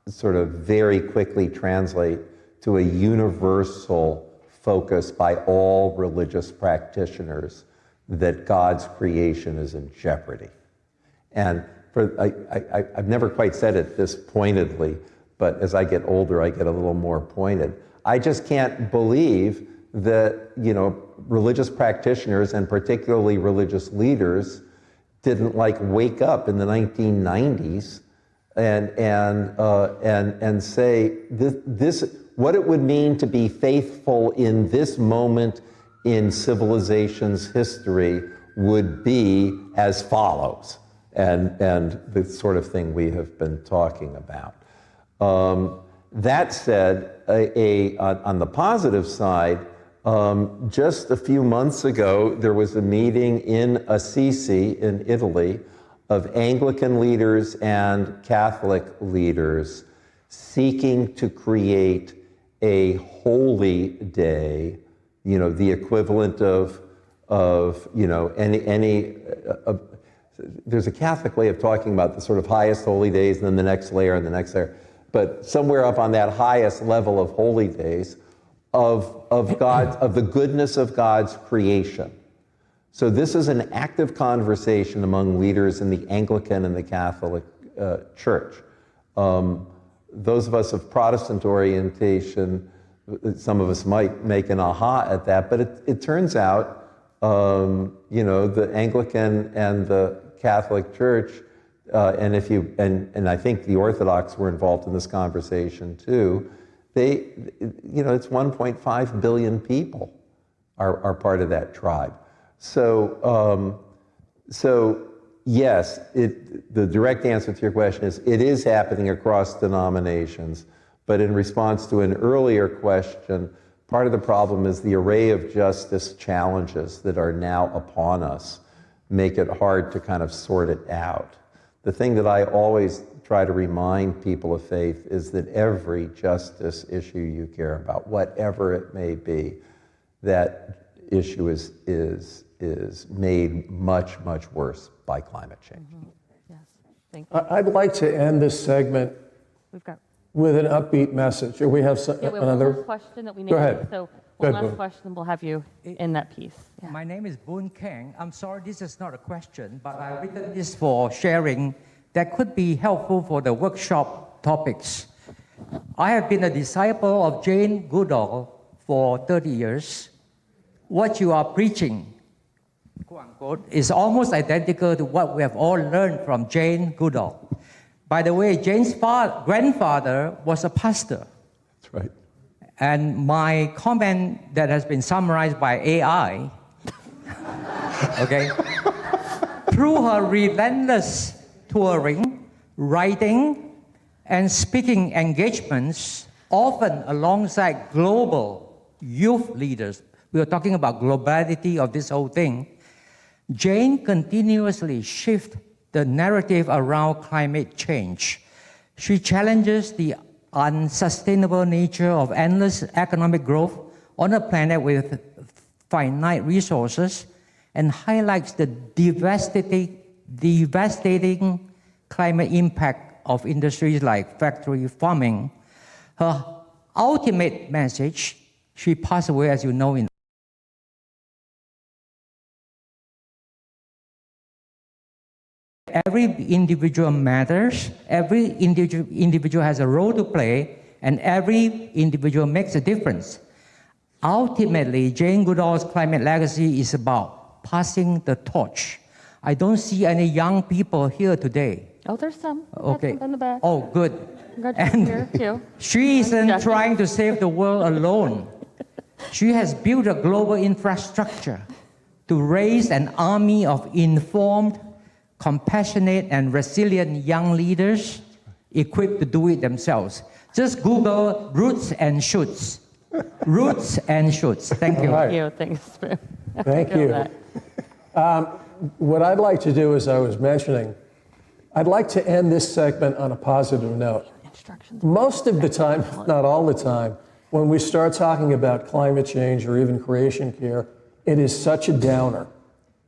Speaker 3: sort of very quickly translate to a universal focus by all religious practitioners that God's creation is in jeopardy. And I've never quite said it this pointedly, but as I get older, I get a little more pointed. I just can't believe that, religious practitioners and particularly religious leaders didn't wake up in the 1990s and say this what it would mean to be faithful in this moment in civilization's history would be as follows, and the sort of thing we have been talking about. That said, on the positive side, just a few months ago, there was a meeting in Assisi in Italy of Anglican leaders and Catholic leaders seeking to create a holy day, the equivalent of there's a Catholic way of talking about the sort of highest holy days and then the next layer and the next layer, but somewhere up on that highest level of holy days of the goodness of God's creation. So this is an active conversation among leaders in the Anglican and the Catholic Church. Those of us of Protestant orientation, some of us might make an aha at that, but it turns out, the Anglican and the Catholic Church, and I think the Orthodox were involved in this conversation too. It's 1.5 billion people are part of that tribe. So yes, the direct answer to your question is it is happening across denominations. But in response to an earlier question, part of the problem is the array of justice challenges that are now upon us make it hard to kind of sort it out. The thing that I always try to remind people of faith is that every justice issue you care about, whatever it may be, that issue is made much, much worse by climate change.
Speaker 1: Yes, thank you.
Speaker 4: I'd like to end this segment
Speaker 1: We've got
Speaker 4: with an upbeat message. We have
Speaker 1: we have
Speaker 4: another.
Speaker 1: one last question that we need.
Speaker 4: Go ahead.
Speaker 1: So
Speaker 4: Go
Speaker 1: one
Speaker 4: ahead,
Speaker 1: last
Speaker 4: Boone.
Speaker 1: question, we'll have you in that piece. Yeah.
Speaker 13: My name is Boone Kang. I'm sorry, this is not a question, but I've written this for sharing that could be helpful for the workshop topics. I have been a disciple of Jane Goodall for 30 years. What you are preaching, quote unquote, is almost identical to what we have all learned from Jane Goodall. By the way, Jane's grandfather was a pastor.
Speaker 3: That's right.
Speaker 13: And my comment that has been summarized by AI, okay, through her relentless touring, writing, and speaking engagements, often alongside global youth leaders, we are talking about globality of this whole thing, Jane continuously shifts the narrative around climate change. She challenges the unsustainable nature of endless economic growth on a planet with finite resources and highlights the devastating climate impact of industries like factory farming. Her ultimate message, she passed away, as you know, in every individual matters, every individual has a role to play, and every individual makes a difference. Ultimately, Jane Goodall's climate legacy is about passing the torch. I don't see any young people here today.
Speaker 1: Oh, there's some.
Speaker 13: Okay.
Speaker 1: Some in the back.
Speaker 13: Oh, good.
Speaker 1: Congratulations, here, too.
Speaker 13: She isn't
Speaker 1: Jackie.
Speaker 13: trying to save the world alone. She has built a global infrastructure to raise an army of informed, compassionate, and resilient young leaders equipped to do it themselves. Just Google roots and shoots. Roots and shoots. Thank you.
Speaker 4: All right.
Speaker 1: Thank you. Thanks.
Speaker 4: Thank you. What I'd like to do, as I was mentioning, I'd like to end this segment on a positive note. Most of the time, not all the time, when we start talking about climate change or even creation care, it is such a downer,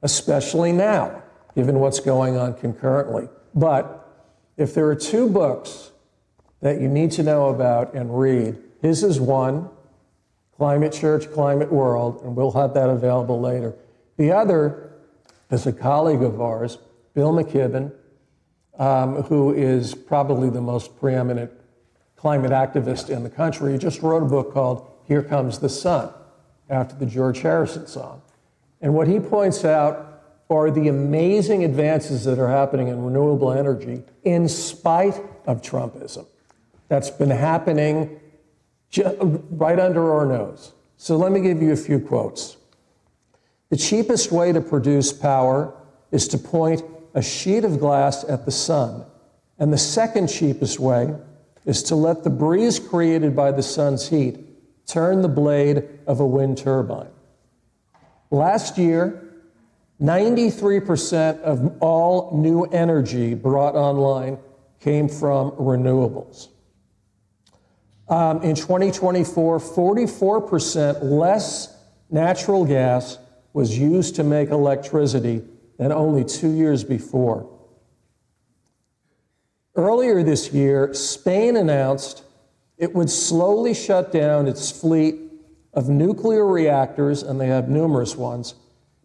Speaker 4: especially now, given what's going on concurrently. But if there are two books that you need to know about and read, his is one, Climate Church, Climate World, and we'll have that available later. The other is a colleague of ours, Bill McKibben, who is probably the most preeminent climate activist in the country. He just wrote a book called Here Comes the Sun, after the George Harrison song. And what he points out are the amazing advances that are happening in renewable energy in spite of Trumpism. That's been happening right under our nose. So let me give you a few quotes. The cheapest way to produce power is to point a sheet of glass at the sun, and the second cheapest way is to let the breeze created by the sun's heat turn the blade of a wind turbine. Last year, 93% of all new energy brought online came from renewables. In 2024, 44% less natural gas was used to make electricity than only 2 years before. Earlier this year, Spain announced it would slowly shut down its fleet of nuclear reactors, and they have numerous ones,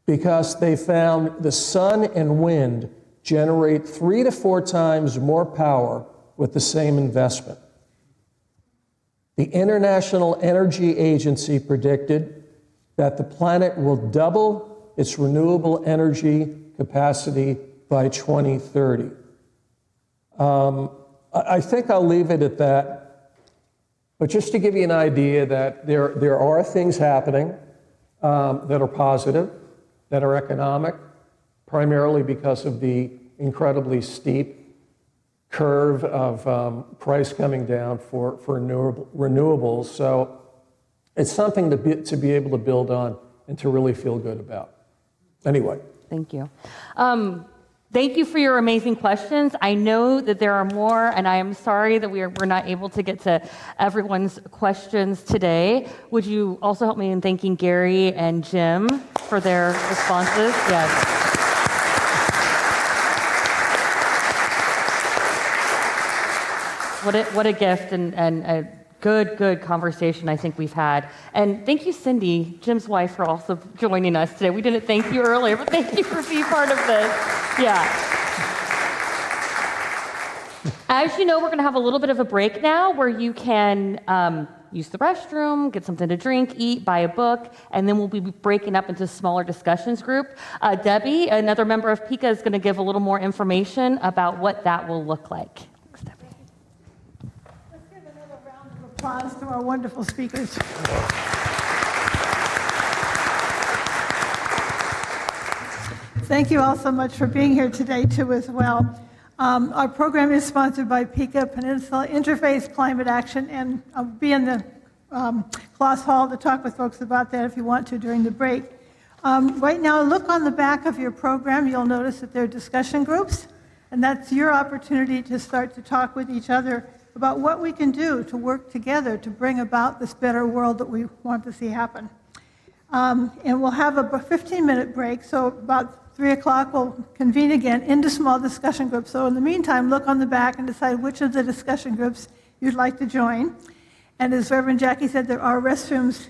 Speaker 4: because they found the sun and wind generate 3 to 4 times more power with the same investment. The International Energy Agency predicted that the planet will double its renewable energy capacity by 2030. I think I'll leave it at that. But just to give you an idea that there are things happening that are positive, that are economic, primarily because of the incredibly steep curve of price coming down for renewables. So it's something to be able to build on and to really feel good about. Anyway.
Speaker 1: Thank you. Thank you for your amazing questions. I know that there are more, and I am sorry that we're not able to get to everyone's questions today. Would you also help me in thanking Gary and Jim for their responses? Yes. What a gift and a good conversation I think we've had. And thank you, Cindy, Jim's wife, for also joining us today. We didn't thank you earlier, but thank you for being part of this. Yeah. As you know, we're going to have a little bit of a break now where you can use the restroom, get something to drink, eat, buy a book, and then we'll be breaking up into smaller discussions group. Debbie, another member of PICA, is going to give a little more information about what that will look like.
Speaker 10: Applause to our wonderful speakers. Thank you all so much for being here today, too, as well. Our program is sponsored by PICA, Peninsula Interfaith Climate Action, and I'll be in the class hall to talk with folks about that if you want to during the break. Right now, look on the back of your program. You'll notice that there are discussion groups, and that's your opportunity to start to talk with each other about what we can do to work together to bring about this better world that we want to see happen. And we'll have a 15-minute break, so about 3 o'clock we'll convene again into small discussion groups. So in the meantime, look on the back and decide which of the discussion groups you'd like to join. And as Reverend Jackie said, there are restrooms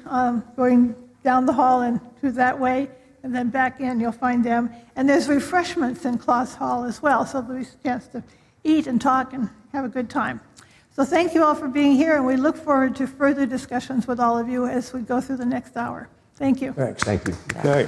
Speaker 10: going down the hall and through that way, and then back in, you'll find them. And there's refreshments in Class Hall as well, so there's a chance to eat and talk and have a good time. So thank you all for being here, and we look forward to further discussions with all of you as we go through the next hour. Thank you.
Speaker 4: Thanks.
Speaker 3: Thank you.
Speaker 4: Okay.